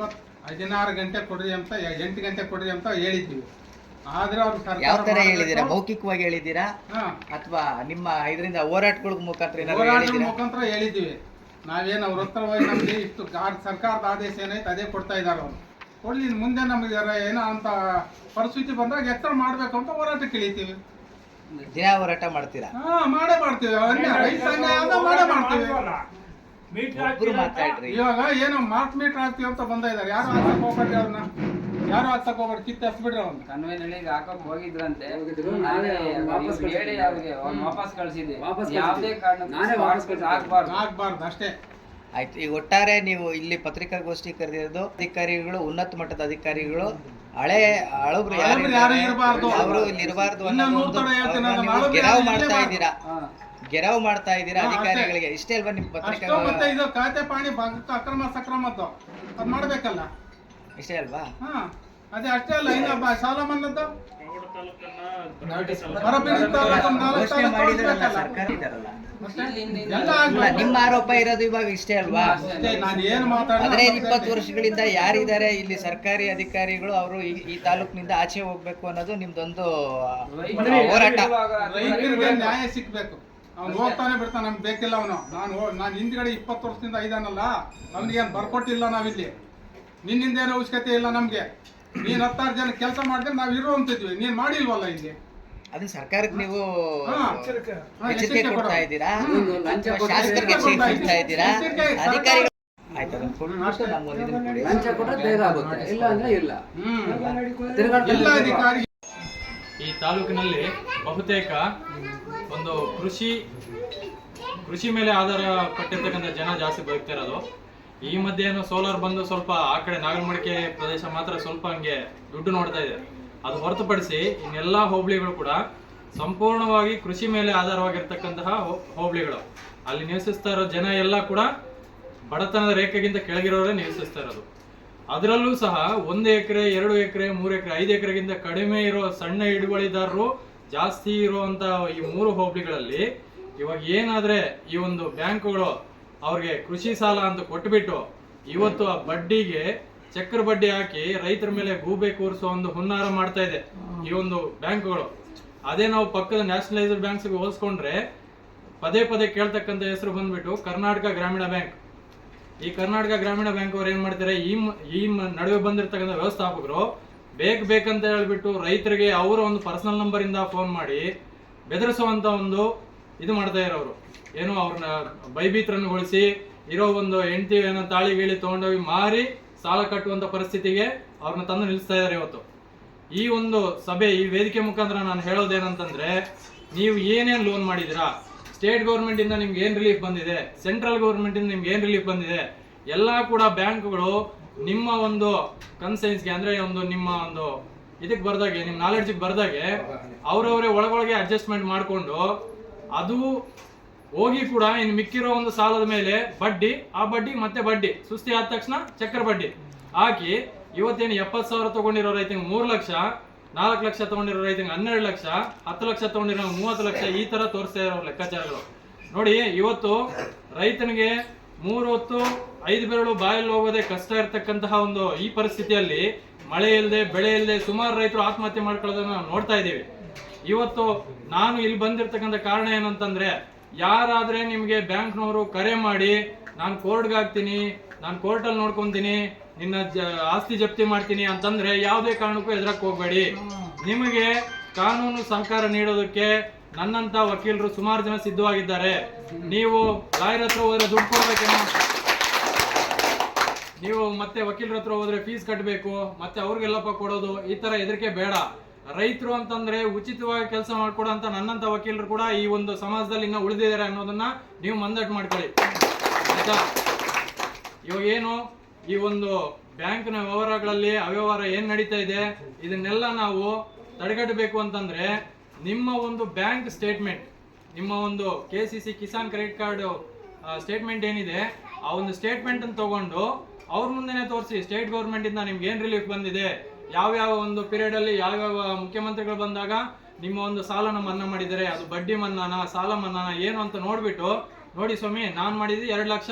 16 ಗಂಟೆ ಕೊಡ್ರಿ ಅಂತ 8 ಗಂಟೆ ಕೊಡ್ರಿ ಅಂತ ಹೇಳಿದ್ವಿ. ಆದ್ರೆ ಅವ್ರು ಯಾವ ತರ ಹೇಳಿದ್ದೀರಾ? ಮೌಖಿಕವಾಗಿ ಹೇಳಿದ್ದೀರಾ ಹಾ, ಅಥವಾ ನಿಮ್ಮ ಇದರಿಂದ ಹೋರಾಟಗಳ ಮುಖಾಂತರ ಏನಾದ್ರು ಹೋರಾಟದ ಹೇಳಿದ್ದೀರಾ? ಮುಖಾಂತರ ಹೇಳಿದ್ವಿ. ನಾವೇನು ಅವ್ರ ಹತ್ರ ಹೋಗಿ ನಮ್ಗೆ ಇಷ್ಟು ಸರ್ಕಾರದ ಆದೇಶ ಏನೈತೆ ಅದೇ ಕೊಡ್ತಾ ಇದ್ದಾರೆ ಅವ್ರು. ಕೊಡ್ಲಿ, ಮುಂದೆ ನಮಗೆ ಏನೋ ಅಂತ ಪರಿಸ್ಥಿತಿ ಬಂದಾಗ ಎತ್ತರ ಮಾಡ್ಬೇಕು ಅಂತ ಹೋರಾಟಕ್ಕೆ ಇಳಿತೀವಿ. ದಿನ ಹೋರಾಟ ಮಾಡ್ತೀರಾ? ಹಾ, ಮಾಡೇ ಮಾಡ್ತೀವಿ. ರೈತ ಸಂಘ ಯಾವ್ದೋ ಮಾಡೇ ಮಾಡ್ತೀವಿ. ಒಬ್ರು ಮಾತಾಡ್ರಿ. ಇವಾಗ ಏನೋ ಮಾರ್ಕ್ ಮೀಟರ್ ಹಾಕ್ತೀವಿ ಅಂತ ಬಂದ ಇದಾರೆ. ಯಾರು ಹಾಕ್ಸಕ್ ಹೋಗ್ಬೇಡ್ರಿ ಅವ್ರನ್ನ, ಯಾರು ಹಾಕ್ಸಕ್ ಹೋಗ್ಬೇಡಿ, ಕಿತ್ತು ಹಸ್ಬಿಡ್ರಿ ಅವ್ನ. ಕನ್ವೆನಳಿಗೆ ಹಾಕಕ್ ಹೋಗಿದ್ರಂತೆ. ನಾನೇ ಹೇಳಿ ಅವ್ರಿಗೆ ವಾಪಸ್ ಕಳ್ಸಿದ್ದೆ. ಯಾವುದೇ ಕಾರಣಕ್ಕೂ ಆಗ್ಬಾರ್ದು ಅಷ್ಟೇ. ಆಯ್ತು, ಈಗ ಒಟ್ಟಾರೆ ನೀವು ಇಲ್ಲಿ ಪತ್ರಿಕಾಗೋಷ್ಠಿ ಕರೆದಿರೋದು ಅಧಿಕಾರಿಗಳು, ಉನ್ನತ ಮಟ್ಟದ ಅಧಿಕಾರಿಗಳು ಹಳಬ್ರು ಯಾರು ಇರಬಾರ್ದು, ಅವರು ಇಲ್ಲಿ ಇರಬಾರ್ದು ಅನ್ನೋ ಇನ್ನೊಂದು ಒಂದು ಥರ ಹೇಳ್ತೀನಿ, ಅದನ್ನ ನೀವು ಹಳಬ್ರು ಗೆರಾವ್ ಯಾರು ಮಾಡ್ತಾ ಇರ್ಲೇಬಾರ್ದು. ಇದ್ದೀರಾ, ಗೆರಾವ್ ಮಾಡ್ತಾ ಇದ್ದೀರಾ ಹಾ, ಅಷ್ಟೇ. ಅಧಿಕಾರಿಗಳಿಗೆ. ಇಷ್ಟೇ ಅಲ್ವಾ ನಿಮ್ಮ ಪತ್ರಿಕಾ? ಅಷ್ಟೋ ಮತ್ತೆ ಇದು ಖಾತೆ ಪಾಣಿ ಭಾಗಕ್ಕೆ ಅಕ್ರಮ ಸಕ್ರಮದ್ದು ಅದ್ ಮಾಡ್ಬೇಕಲ್ಲ. ಇಷ್ಟೇ ಅಲ್ವಾ? ಹಾ, ಅದೇ ಅಷ್ಟೇ ಅಲ್ಲ. ಇನ್ನೊಬ್ಬ ಸಾಲ ಮನ್ನದ್ದು ಹೊರಬೀಳಿದ ತಾಲೂಕು 4 ಘೋಷಣೆ ತಾಲೂಕು ಮಾಡಿದ್ರಲ್ಲ ತೋರಿಸ್ಬೇಕಲ್ಲ. ಸರ್ಕಾರ ಇದಾರಲ್ಲ. ಅಷ್ಟೇ. ಎಲ್ಲ ಅಲ್ಲ, ಆಗ್ಬೇಕು. ನಿಮ್ಮ ಆರೋಪ ಇರೋದು ಇವಾಗ ಇಷ್ಟೇ ಅಲ್ವಾ? ಅಷ್ಟೇ, ನಾನು ಏನು ಮಾತಾಡಿದ್ರೆ 15-20 ವರ್ಷಗಳಿಂದ ಯಾರಿದ್ದಾರೆ ಇಲ್ಲಿ ಸರ್ಕಾರಿ ಅಧಿಕಾರಿಗಳು, ಅವರು ಈ ತಾಲೂಕಿನಿಂದ ಆಚೆ ಹೋಗ್ಬೇಕು ಅನ್ನೋದು ನಿಮ್ದೊಂದು ಹೋರಾಟ. ರೈತರಿಗೆ ನ್ಯಾಯ ಸಿಕ್ಬೇಕು. ಅವ್ನು ಹೋಗ್ತಾನೆ ಬಿಡ್ತಾನೆ, ನಮ್ಗೆ ಬೇಕಿಲ್ಲ ಅವನು. ನಾನು ಹಿಂದ್ಗಡೆ 20 ವರ್ಷದಿಂದ ಇದಾನಲ್ಲ, ಅವನಿಗೆ ಏನು ಬರ್ಕೊಟ್ಟಿಲ್ಲ ನಾವಿಲ್ಲಿ. ನಿನ್ನಿಂದ ಏನೋ ಅವಶ್ಯಕತೆ ಇಲ್ಲ ನಮ್ಗೆ. ನೀನ್ 16 ಜನ ಕೆಲಸ ಮಾಡಿದ್ರೆ ನಾವು ಇರುವಂತಿದ್ವಿ, ನೀನ್ ಮಾಡಿಲ್ವಲ್ಲ ಇಲ್ಲಿ. ಅದನ್ನ ಸರ್ಕಾರಕ್ಕೆ ನೀವು ಹಾ, ಎಚ್ಚರಿಕೆ ಕೊಡ್ತಾ ಇದ್ದೀರಾ? ಲಂಚ ಅಥವಾ ಶಾಸಕರಿಗೆ ಎಚ್ಚರಿಕೆ ಕೊಡ್ತಾ ಇದ್ದೀರಾ? ಅಧಿಕಾರಿಗಳು ಆಯ್ತು, ಅದನ್ನ ಕೊಟ್ಬಿಟ್ಟು ನಮ್ಗೊಂದು ಇದನ್ನ ಕೊಡಿ. ಲಂಚ ಕೊಟ್ರೆ ಬೇಗ ಆಗುತ್ತೆ, ಇಲ್ಲ ಅಂದ್ರೆ ಇಲ್ಲ. ಎಲ್ಲ ಅಧಿಕಾರಿ ಈ ತಾಲೂಕಿನಲ್ಲಿ ಬಹುತೇಕ ಒಂದು ಕೃಷಿ ಮೇಲೆ ಆಧಾರ ಪಟ್ಟಿರ್ತಕ್ಕಂಥ ಜನ ಜಾಸ್ತಿ ಬದುಕ್ತಾ ಇರೋದು. ಈ ಮಧ್ಯೆ ಏನೋ ಸೋಲಾರ್ ಬಂದು ಸ್ವಲ್ಪ ಆ ಕಡೆ ನಾಗರಮಡಿಕೆ ಪ್ರದೇಶ ಮಾತ್ರ ಸ್ವಲ್ಪ ಹಂಗೆ ದುಡ್ಡು ನೋಡ್ತಾ ಇದೆ. ಅದು ಹೊರತುಪಡಿಸಿ ಇನ್ನೆಲ್ಲ ಹೋಬಳಿಗಳು ಕೂಡ ಸಂಪೂರ್ಣವಾಗಿ ಕೃಷಿ ಮೇಲೆ ಆಧಾರವಾಗಿರ್ತಕ್ಕಂತಹ ಹೋಬಳಿಗಳು. ಅಲ್ಲಿ ನಿವಸಿಸ್ತಾ ಇರೋ ಜನ ಎಲ್ಲ ಕೂಡ ಬಡತನದ ರೇಖೆಗಿಂತ ಕೆಳಗಿರೋರೇ ನಿವಸಿಸ್ತಾ ಇರೋದು. ಅದರಲ್ಲೂ ಸಹ 1 ಎಕರೆ 2 ಎಕರೆ 3 ಎಕರೆ 5 ಎಕರೆಗಿಂತ ಕಡಿಮೆ ಇರೋ ಸಣ್ಣ ಹಿಡುವಳಿದಾರರು ಜಾಸ್ತಿ ಇರುವಂತ ಈ 3 ಹೋಬಳಿಗಳಲ್ಲಿ ಇವಾಗ ಏನಾದ್ರೆ ಈ ಒಂದು ಬ್ಯಾಂಕುಗಳು ಅವ್ರಿಗೆ ಕೃಷಿ ಸಾಲ ಅಂತ ಕೊಟ್ಬಿಟ್ಟು ಇವತ್ತು ಆ ಬಡ್ಡಿಗೆ ಚಕ್ರ ಬಡ್ಡಿ ಹಾಕಿ ರೈತರ ಮೇಲೆ ಗೂಬೆ ಕೂರಿಸೋ ಒಂದು ಹುನ್ನಾರ ಮಾಡ್ತಾ ಇದೆ ಈ ಒಂದು ಬ್ಯಾಂಕುಗಳು. ಅದೇ ನಾವು ಪಕ್ಕದ ನ್ಯಾಷನಲೈಸ್ಡ್ ಬ್ಯಾಂಕ್ಸ್ಗೆ ಹೋಲಿಸ್ಕೊಂಡ್ರೆ ಪದೇ ಪದೇ ಕೇಳ್ತಕ್ಕಂಥ ಹೆಸರು ಬಂದ್ಬಿಟ್ಟು ಕರ್ನಾಟಕ ಗ್ರಾಮೀಣ ಬ್ಯಾಂಕ್. ಈ ಕರ್ನಾಟಕ ಗ್ರಾಮೀಣ ಬ್ಯಾಂಕ್ ಅವ್ರು ಏನ್ ಮಾಡ್ತಾರೆ, ಈ ನಡುವೆ ಬಂದಿರತಕ್ಕಂಥ ವ್ಯವಸ್ಥಾಪಕರು ಬೇಕಂತ ಹೇಳ್ಬಿಟ್ಟು ರೈತರಿಗೆ ಅವರ ಒಂದು ಪರ್ಸನಲ್ ನಂಬರ್ ಇಂದ ಫೋನ್ ಮಾಡಿ ಬೆದರಿಸುವಂತ ಒಂದು ಇದು ಮಾಡ್ತಾ ಇರೋರು. ಏನೋ ಅವ್ರನ್ನ ಭಯಭೀತರನ್ನುಗೊಳಿಸಿ ಇರೋ ಒಂದು ಹೆಂಡತಿ ಏನೋ ತಾಳಿ ಗೀಳಿ ತಗೊಂಡೋಗಿ ಮಾರಿ ಸಾಲ ಕಟ್ಟುವಂತ ಪರಿಸ್ಥಿತಿಗೆ ಅವ್ರನ್ನ ತಂದು ನಿಲ್ಲಿಸ್ತಾ ಇದ್ದಾರೆ ಇವತ್ತು. ಈ ಒಂದು ಸಭೆ, ಈ ವೇದಿಕೆ ಮುಖಾಂತರ ನಾನು ಹೇಳೋದೇನಂತಂದ್ರೆ, ನೀವು ಏನೇನು ಲೋನ್ ಮಾಡಿದಿರಾ, ಸ್ಟೇಟ್ ಗೌರ್ಮೆಂಟ್ ಇಂದ ನಿಮ್ಗೆ ಏನ್ ರಿಲೀಫ್ ಬಂದಿದೆ, ಸೆಂಟ್ರಲ್ ಗೌರ್ಮೆಂಟ್ ಇಂದ ನಿಮ್ಗೆ ಏನ್ ರಿಲೀಫ್ ಬಂದಿದೆ, ಎಲ್ಲಾ ಕೂಡ ಬ್ಯಾಂಕ್ಗಳು ನಿಮ್ಮ ಒಂದು ಕನ್ಸೈನ್ಸ್ಗೆ ಅಂದ್ರೆ ಒಂದು ನಿಮ್ಮ ಒಂದು ಇದಕ್ಕೆ ಬರ್ದಾಗೆ, ನಿಮ್ಮ ನಾಲೆಡ್ಜ್ಗೆ ಬರ್ದಾಗೆ ಅವ್ರವ್ರೆ ಒಳಗೊಳಗೆ ಅಡ್ಜಸ್ಟ್ಮೆಂಟ್ ಮಾಡಿಕೊಂಡು ಅದು ಹೋಗಿ ಕೂಡ ಇನ್ನು ಮಿಕ್ಕಿರೋ ಒಂದು ಸಾಲದ ಮೇಲೆ ಬಡ್ಡಿ, ಆ ಬಡ್ಡಿ ಮತ್ತೆ ಬಡ್ಡಿ ಸುಸ್ತಿ ಆದ ತಕ್ಷಣ ಚಕ್ರ ಬಡ್ಡಿ ಹಾಕಿ ಇವತ್ತೇನು 70,000 ತಗೊಂಡಿರೋ ರೈತಂಗೆ 3 ಲಕ್ಷ, 4 ಲಕ್ಷ ತಗೊಂಡಿರೋ ರೈತಂಗೆ 12 ಲಕ್ಷ, 10 ಲಕ್ಷ ತಗೊಂಡಿರೋ 30 ಲಕ್ಷ, ಈ ತರ ತೋರಿಸ್ತಾ ಇರೋ ಲೆಕ್ಕಾಚಾರಗಳು ನೋಡಿ. ಇವತ್ತು ರೈತನಿಗೆ 3 ಹೊತ್ತು 5 ಬೆರಳು ಬಾಯಲ್ಲಿ ಹೋಗೋದೇ ಕಷ್ಟ ಇರ್ತಕ್ಕಂತಹ ಒಂದು ಈ ಪರಿಸ್ಥಿತಿಯಲ್ಲಿ ಮಳೆ ಇಲ್ಲದೆ ಬೆಳೆ ಇಲ್ಲದೆ ಸುಮಾರು ರೈತರು ಆತ್ಮಹತ್ಯೆ ಮಾಡ್ಕೊಳ್ಳೋದನ್ನ ನಾವು ನೋಡ್ತಾ ಇದ್ದೀವಿ. ಇವತ್ತು ನಾನು ಇಲ್ಲಿ ಬಂದಿರ್ತಕ್ಕಂಥ ಕಾರಣ ಏನಂತಂದ್ರೆ, ಯಾರಾದ್ರೆ ನಿಮ್ಗೆ ಬ್ಯಾಂಕ್ನವರು ಕರೆ ಮಾಡಿ ನಾನು ಕೋರ್ಟ್ಗೆ ಹಾಕ್ತೀನಿ, ನಾನು ಕೋರ್ಟಲ್ಲಿ ನೋಡ್ಕೊಂತೀನಿ, ನಿನ್ನ ಆಸ್ತಿ ಜಪ್ತಿ ಮಾಡ್ತೀನಿ ಅಂತಂದ್ರೆ ಯಾವುದೇ ಕಾರಣಕ್ಕೂ ಎದುರಕ್ಕೆ ಹೋಗ್ಬೇಡಿ. ನಿಮಗೆ ಕಾನೂನು ಸಹಕಾರ ನೀಡೋದಕ್ಕೆ ನನ್ನಂತ ವಕೀಲರು ಸುಮಾರು ಜನ ಸಿದ್ಧವಾಗಿದ್ದಾರೆ. ನೀವು ಲಾಯರ್ ಹತ್ರ ಹೋದ್ರೆ ದುಡ್ಡು ಕೊಡ್ಬೇಕೇನೋ, ನೀವು ಮತ್ತೆ ವಕೀಲರ ಹತ್ರ ಹೋದ್ರೆ ಫೀಸ್ ಕಟ್ಟಬೇಕು, ಮತ್ತೆ ಅವ್ರಿಗೆಲ್ಲಪ್ಪ ಕೊಡೋದು, ಈ ತರ ಹೆದರಿಕೆ ಬೇಡ. ರೈತರು ಅಂತಂದ್ರೆ ಉಚಿತವಾಗಿ ಕೆಲಸ ಮಾಡ್ಕೊಡೋ ಅಂತ ನನ್ನಂತ ವಕೀಲರು ಕೂಡ ಈ ಒಂದು ಸಮಾಜದಲ್ಲಿ ಇನ್ನ ಉಳಿದಿದ್ದಾರೆ ಅನ್ನೋದನ್ನ ನೀವು ಮಂದಟ್ ಮಾಡ್ಕೊಳ್ಳಿ, ಆಯ್ತಾ? ಇವಾಗ ಏನು ಈ ಒಂದು ಬ್ಯಾಂಕ್ನ ವ್ಯವಹಾರಗಳಲ್ಲಿ ಅವ್ಯವಹಾರ ಏನ್ ನಡೀತಾ ಇದೆ, ಇದನ್ನೆಲ್ಲ ನಾವು ತಡೆಗಟ್ಟಬೇಕು ಅಂತಂದ್ರೆ ನಿಮ್ಮ ಒಂದು ಬ್ಯಾಂಕ್ ಸ್ಟೇಟ್ಮೆಂಟ್, ನಿಮ್ಮ ಒಂದು KCC Kisan credit card statement ಏನಿದೆ, ಆ ಒಂದು ಸ್ಟೇಟ್ಮೆಂಟ್ ಅನ್ನು ತಗೊಂಡು ಅವ್ರ ಮುಂದೆನೆ ತೋರಿಸಿ, ಸ್ಟೇಟ್ ಗೌರ್ಮೆಂಟ್ ಇಂದ ನಿಮ್ಗೆ ಏನ್ ರಿಲೀಫ್ ಬಂದಿದೆ, ಯಾವ್ಯಾವ ಒಂದು ಪೀರಿಯಡ್ ಅಲ್ಲಿ ಯಾವ್ಯಾವ ಮುಖ್ಯಮಂತ್ರಿಗಳು ಬಂದಾಗ ನಿಮ್ಮ ಒಂದು ಸಾಲನ ಮನ್ನಾ ಮಾಡಿದ್ದಾರೆ, ಅದು ಬಡ್ಡಿ ಮನ್ನಾನ ಸಾಲ ಮನ್ನಾನ ಏನು ಅಂತ ನೋಡ್ಬಿಟ್ಟು, ನೋಡಿ ಸ್ವಾಮಿ ನಾನ್ ಮಾಡಿದ್ದು 2 ಲಕ್ಷ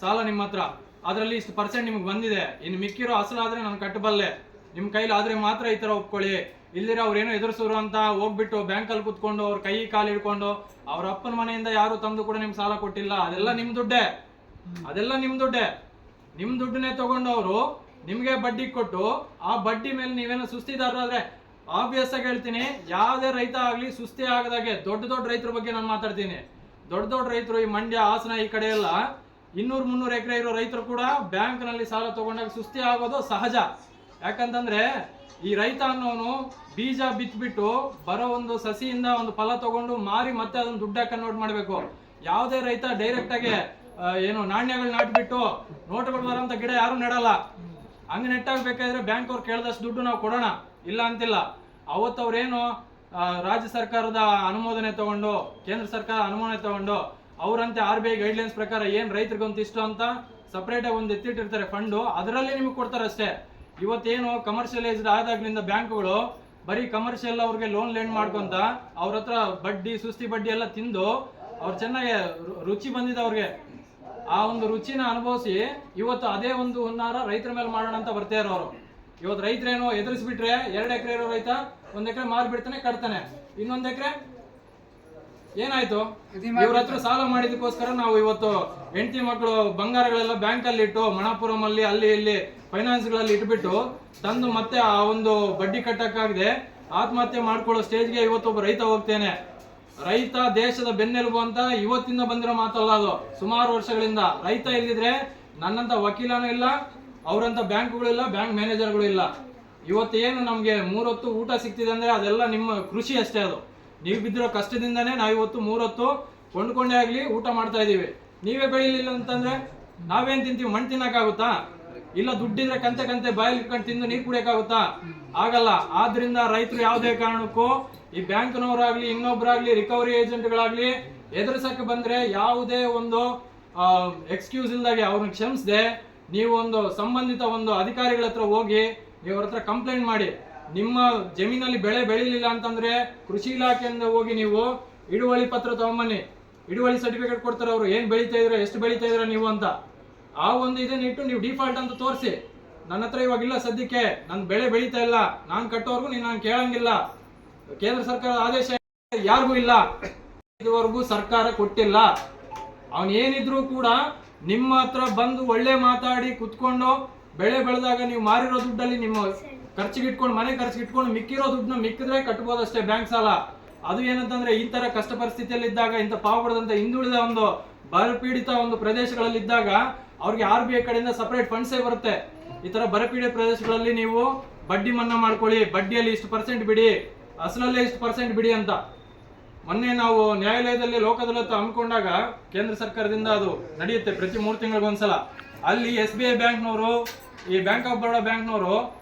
ಸಾಲ ನಿಮ್ಮ ಹತ್ರ, ಅದರಲ್ಲಿ ಇಷ್ಟು % ನಿಮ್ಗೆ ಬಂದಿದೆ, ಇನ್ನು ಮಿಕ್ಕಿರೋ ಅಸಲಾದ್ರೆ ನಾನು ಕಟ್ಟಬಲ್ಲೆ, ನಿಮ್ ಕೈಲಿ ಆದ್ರೆ ಮಾತ್ರ ಈ ತರ ಒಪ್ಕೊಳ್ಳಿ, ಇಲ್ದಿರ ಅವ್ರೇನೋ ಎದುರಿಸೋರು ಅಂತ ಹೋಗ್ಬಿಟ್ಟು ಬ್ಯಾಂಕಲ್ಲಿ ಕುತ್ಕೊಂಡು ಅವ್ರ ಕೈ ಕಾಲು ಹಿಡ್ಕೊಂಡು ಅವ್ರ ಅಪ್ಪನ ಮನೆಯಿಂದ ಯಾರು ತಂದು ಕೂಡ ನಿಮ್ಗೆ ಸಾಲ ಕೊಟ್ಟಿಲ್ಲ, ಅದೆಲ್ಲ ನಿಮ್ ದುಡ್ಡೇ, ಅದೆಲ್ಲ ನಿಮ್ ದುಡ್ಡೇ. ನಿಮ್ ದುಡ್ಡನ್ನೇ ತಗೊಂಡು ಅವರು ನಿಮ್ಗೆ ಬಡ್ಡಿ ಕೊಟ್ಟು ಆ ಬಡ್ಡಿ ಮೇಲೆ ನೀವೇನೋ ಸುಸ್ತಿದಾರರಾದ್ರೆ, ಆಬ್ವಿಯಸ್ ಆಗಿ ಹೇಳ್ತೀನಿ, ಯಾವುದೇ ರೈತ ಆಗ್ಲಿ ಸುಸ್ತಿ ಆಗದಾಗೆ, ದೊಡ್ಡ ರೈತರ ಬಗ್ಗೆ ನಾನು ಮಾತಾಡ್ತೀನಿ. ದೊಡ್ಡ ರೈತರು ಈ ಮಂಡ್ಯ, ಹಾಸನ ಈ ಕಡೆ ಎಲ್ಲ 200-300 ಎಕರೆ ಇರೋ ರೈತರು ಕೂಡ ಬ್ಯಾಂಕ್ ನಲ್ಲಿ ಸಾಲ ತಗೊಂಡಾಗ ಸುಸ್ತಿ ಆಗೋದು ಸಹಜ. ಯಾಕಂತಂದ್ರೆ ಈ ರೈತ ಅನ್ನೋನು ಬೀಜ ಬಿತ್ಬಿಟ್ಟು ಬರೋ ಒಂದು ಸಸಿಯಿಂದ ಒಂದು ಫಲ ತಗೊಂಡು ಮಾರಿ ಮತ್ತೆ ಅದನ್ನ ದುಡ್ಡಾಗಿ ಕನ್ವರ್ಟ್ ಮಾಡ್ಬೇಕು. ಯಾವುದೇ ರೈತ ಡೈರೆಕ್ಟ್ ಆಗಿ ಏನು ನಾಣ್ಯಗಳು ನಾಟ್ಬಿಟ್ಟು ನೋಟುಗಳು ಬರೋಂಥ ಗಿಡ ಯಾರು ನೆಡಲ್ಲ. ಹಂಗ ನೆಟ್ಟಾಗಬೇಕಾದ್ರೆ ಬ್ಯಾಂಕ್ ಅವ್ರು ಕೇಳಿದಷ್ಟು ದುಡ್ಡು ನಾವು ಕೊಡೋಣ, ಇಲ್ಲ ಅಂತಿಲ್ಲ. ಅವತ್ತು ಅವ್ರೇನು ರಾಜ್ಯ ಸರ್ಕಾರದ ಅನುಮೋದನೆ ತಗೊಂಡು, ಕೇಂದ್ರ ಸರ್ಕಾರ ಅನುಮೋದನೆ ತಗೊಂಡು, ಅವರಂತೆ RBI ಗೈಡ್ಲೈನ್ಸ್ ಪ್ರಕಾರ ಏನ್ ರೈತರಿಗೊಂದು ಇಷ್ಟು ಅಂತ ಸಪರೇಟ್ ಆಗಿ ಒಂದು ಎತ್ತಿಟ್ಟಿರ್ತಾರೆ ಫಂಡು, ಅದರಲ್ಲಿ ನಿಮಗೆ ಕೊಡ್ತಾರೆ ಅಷ್ಟೇ. ಇವತ್ತೇನು ಕಮರ್ಷಿಯಲೈಸ್ಡ್ ಆದಾಗ್ಲಿಂದ ಬ್ಯಾಂಕ್ಗಳು ಬರೀ ಕಮರ್ಷಿಯಲ್ ಅವ್ರಿಗೆ ಲೋನ್ ಲೆಂಡ್ ಮಾಡ್ಕೊಂತ ಅವ್ರ ಹತ್ರ ಬಡ್ಡಿ ಸುಸ್ತಿ ಬಡ್ಡಿ ಎಲ್ಲ ತಿಂದು ಅವ್ರು ಚೆನ್ನಾಗಿ ರುಚಿ ಬಂದಿದೆ ಅವ್ರಿಗೆ, ಆ ಒಂದು ರುಚಿನ ಅನುಭವಿಸಿ ಇವತ್ತು ಅದೇ ಒಂದು ಹುನ್ನಾರ ರೈತರ ಮೇಲೆ ಮಾಡೋಣ ಅಂತ ಬರ್ತಾ ಇರೋರು. ಇವತ್ತು ರೈತರೇನೋ ಎದುರಿಸ್ಬಿಟ್ರೆ 2 ಎಕರೆ ಇರೋ ರೈತ 1 ಎಕರೆ ಮಾರ್ಬಿಡ್ತಾನೆ, ಕಟ್ತಾನೆ, 1 ಎಕರೆ ಏನಾಯ್ತು? ಇವ್ರ ಹತ್ರ ಸಾಲ ಮಾಡಿದಕ್ಕೋಸ್ಕರ ನಾವು ಇವತ್ತು ಹೆಂಡತಿ ಮಕ್ಕಳು ಬಂಗಾರಗಳೆಲ್ಲ ಬ್ಯಾಂಕ್ ಅಲ್ಲಿ ಇಟ್ಟು, ಮಣಪುರಂ ಅಲ್ಲಿ ಅಲ್ಲಿ ಇಲ್ಲಿ ಫೈನಾನ್ಸ್ ಗಳಲ್ಲಿ ಇಟ್ಬಿಟ್ಟು ತಂದು ಮತ್ತೆ ಆ ಒಂದು ಬಡ್ಡಿ ಕಟ್ಟಕ್ಕಾಗದೆ ಆತ್ಮಹತ್ಯೆ ಮಾಡ್ಕೊಳ್ಳೋ ಸ್ಟೇಜ್ಗೆ ಇವತ್ತೊಬ್ಬ ರೈತ ಹೋಗ್ತೇನೆ. ರೈತ ದೇಶದ ಬೆನ್ನೆಲುಬು ಅಂತ ಇವತ್ತಿಂದ ಬಂದಿರೋ ಮಾತಲ್ಲ, ಅದು ಸುಮಾರು ವರ್ಷಗಳಿಂದ. ರೈತ ಇಲ್ದಿದ್ರೆ ನನ್ನಂತ ವಕೀಲನೂ ಇಲ್ಲ, ಅವರಂತ ಬ್ಯಾಂಕ್ಗಳು ಇಲ್ಲ, ಬ್ಯಾಂಕ್ ಮ್ಯಾನೇಜರ್ಗಳು ಇಲ್ಲ. ಇವತ್ತೇನು ನಮ್ಗೆ 3 ಹೊತ್ತು ಊಟ ಸಿಗ್ತಿದೆ ಅಂದ್ರೆ ಅದೆಲ್ಲ ನಿಮ್ಮ ಕೃಷಿ ಅಷ್ಟೇ. ಅದು ನೀವು ಬಿದ್ದಿರೋ ಕಷ್ಟದಿಂದಾನೇ ನಾವು ಇವತ್ತು 3 ಹೊತ್ತು ಕೊಂಡ್ಕೊಂಡೇ ಆಗ್ಲಿ ಊಟ ಮಾಡ್ತಾ ಇದೀವಿ. ನೀವೇ ಬೆಳಿಲಿಲ್ಲ ಅಂತಂದ್ರೆ ನಾವೇನ್ ತಿಂತೀವಿ? ಮಣ್ಣು ತಿನ್ನಕ್ಕಾಗುತ್ತಾ? ಇಲ್ಲ ದುಡ್ಡಿದ್ರೆ ಕಂತೆ ಬಾಯಲ್ಲಿ ಇಟ್ಕೊಂಡು ತಿಂದು ನೀರು ಕುಡಿಯಕ್ಕಾಗುತ್ತಾ? ಆಗಲ್ಲ. ಆದ್ರಿಂದ ರೈತರು ಯಾವುದೇ ಕಾರಣಕ್ಕೂ ಈ ಬ್ಯಾಂಕ್ನವರಾಗ್ಲಿ ಇನ್ನೊಬ್ರಾಗ್ಲಿ ರಿಕವರಿ ಏಜೆಂಟ್ಗಳಾಗ್ಲಿ ಎದುರಿಸಕ್ಕೆ ಬಂದ್ರೆ ಯಾವುದೇ ಒಂದು ಎಕ್ಸ್ಕ್ಯೂಸ್ ಇಲ್ದಾಗೆ ಅವ್ರನ್ನ ಕ್ಷಮಿಸದೆ ನೀವು ಒಂದು ಸಂಬಂಧಿತ ಒಂದು ಅಧಿಕಾರಿಗಳ ಹತ್ರ ಹೋಗಿ ನೀವು ಅವ್ರ ಹತ್ರ ಕಂಪ್ಲೇಂಟ್ ಮಾಡಿ. ನಿಮ್ಮ ಜಮೀನಲ್ಲಿ ಬೆಳೆ ಬೆಳಿಲಿಲ್ಲ ಅಂತಂದ್ರೆ ಕೃಷಿ ಇಲಾಖೆಯಿಂದ ಹೋಗಿ ನೀವು ಹಿಡುವಳಿ ಪತ್ರ ತಗೊಂಬನ್ನಿ, ಹಿಡುವಳಿ ಸರ್ಟಿಫಿಕೇಟ್ ಕೊಡ್ತಾರೆ ಅವರು, ಏನ್ ಬೆಳೀತಾ ಇದ್ರೆ ಎಷ್ಟು ಬೆಳೀತಾ ಇದ್ರೆ ನೀವು ಅಂತ. ಆ ಒಂದು ಇದನ್ನ ಇಟ್ಟು ನೀವು ಡಿಫಾಲ್ಟ್ ಅಂತ ತೋರಿಸಿ, ನನ್ನ ಹತ್ರ ಇವಾಗಿಲ್ಲ ಸದ್ಯಕ್ಕೆ, ನನ್ ಬೆಳೆ ಬೆಳೀತಾ ಇಲ್ಲ, ನಾನ್ ಕಟ್ಟೋರ್ಗು ನೀನ್ ನಾನು ಕೇಳಂಗಿಲ್ಲ, ಕೇಂದ್ರ ಸರ್ಕಾರದ ಆದೇಶ ಯಾರಿಗೂ ಇಲ್ಲ, ಇದುವರೆಗೂ ಸರ್ಕಾರ ಕೊಟ್ಟಿಲ್ಲ. ಅವನ್ ಏನಿದ್ರು ಕೂಡ ನಿಮ್ಮ ಹತ್ರ ಬಂದು ಒಳ್ಳೆ ಮಾತಾಡಿ ಕುತ್ಕೊಂಡು ಬೆಳೆ ಬೆಳೆದಾಗ ನೀವು ಮಾರಿರೋ ದುಡ್ಡಲ್ಲಿ ನಿಮ್ಮ ಖರ್ಚಿಗೆ ಇಟ್ಕೊಂಡು ಮನೆ ಖರ್ಚಿಗೆ ಇಟ್ಕೊಂಡು ಮಿಕ್ಕಿರೋ ದುಡ್ಡನ್ನ ಮಿಕ್ಕಿದ್ರೆ ಕಟ್ಬೋದಷ್ಟೇ ಬ್ಯಾಂಕ್ ಸಾಲ. ಅದು ಏನಂತಂದ್ರೆ ಈ ತರ ಕಷ್ಟ ಪರಿಸ್ಥಿತಿಯಲ್ಲಿ ಇದ್ದಾಗ, ಇಂಥ ಪಾವಪಡದಂತ ಹಿಂದುಳಿದ ಒಂದು ಬರಪೀಡಿತ ಒಂದು ಪ್ರದೇಶಗಳಲ್ಲಿ ಇದ್ದಾಗ ಅವ್ರಿಗೆ RBI ಕಡೆಯಿಂದ ಸಪರೇಟ್ ಫಂಡ್ಸೇ ಬರುತ್ತೆ. ಈ ತರ ಬರಪೀಡಿತ ಪ್ರದೇಶಗಳಲ್ಲಿ ನೀವು ಬಡ್ಡಿ ಮನ್ನಾ ಮಾಡ್ಕೊಳ್ಳಿ, ಬಡ್ಡಿಯಲ್ಲಿ ಇಷ್ಟು % ಬಿಡಿ, ಅಸಲಲ್ಲೇ ಇಷ್ಟು % ಬಿಡಿ ಅಂತ. ಮೊನ್ನೆ ನಾವು ನ್ಯಾಯಾಲಯದಲ್ಲಿ ಲೋಕದಾಲತ್ ಹಮ್ಮಿಕೊಂಡಾಗ ಕೇಂದ್ರ ಸರ್ಕಾರದಿಂದ ಅದು ನಡೆಯುತ್ತೆ ಪ್ರತಿ 3 ತಿಂಗಳಿಗೊಂದ್ಸಲ. ಅಲ್ಲಿ SBI ಬ್ಯಾಂಕ್ನವರು, ಈ ಬ್ಯಾಂಕ್ ಆಫ್ ಬರೋಡಾ ಬ್ಯಾಂಕ್ನವರು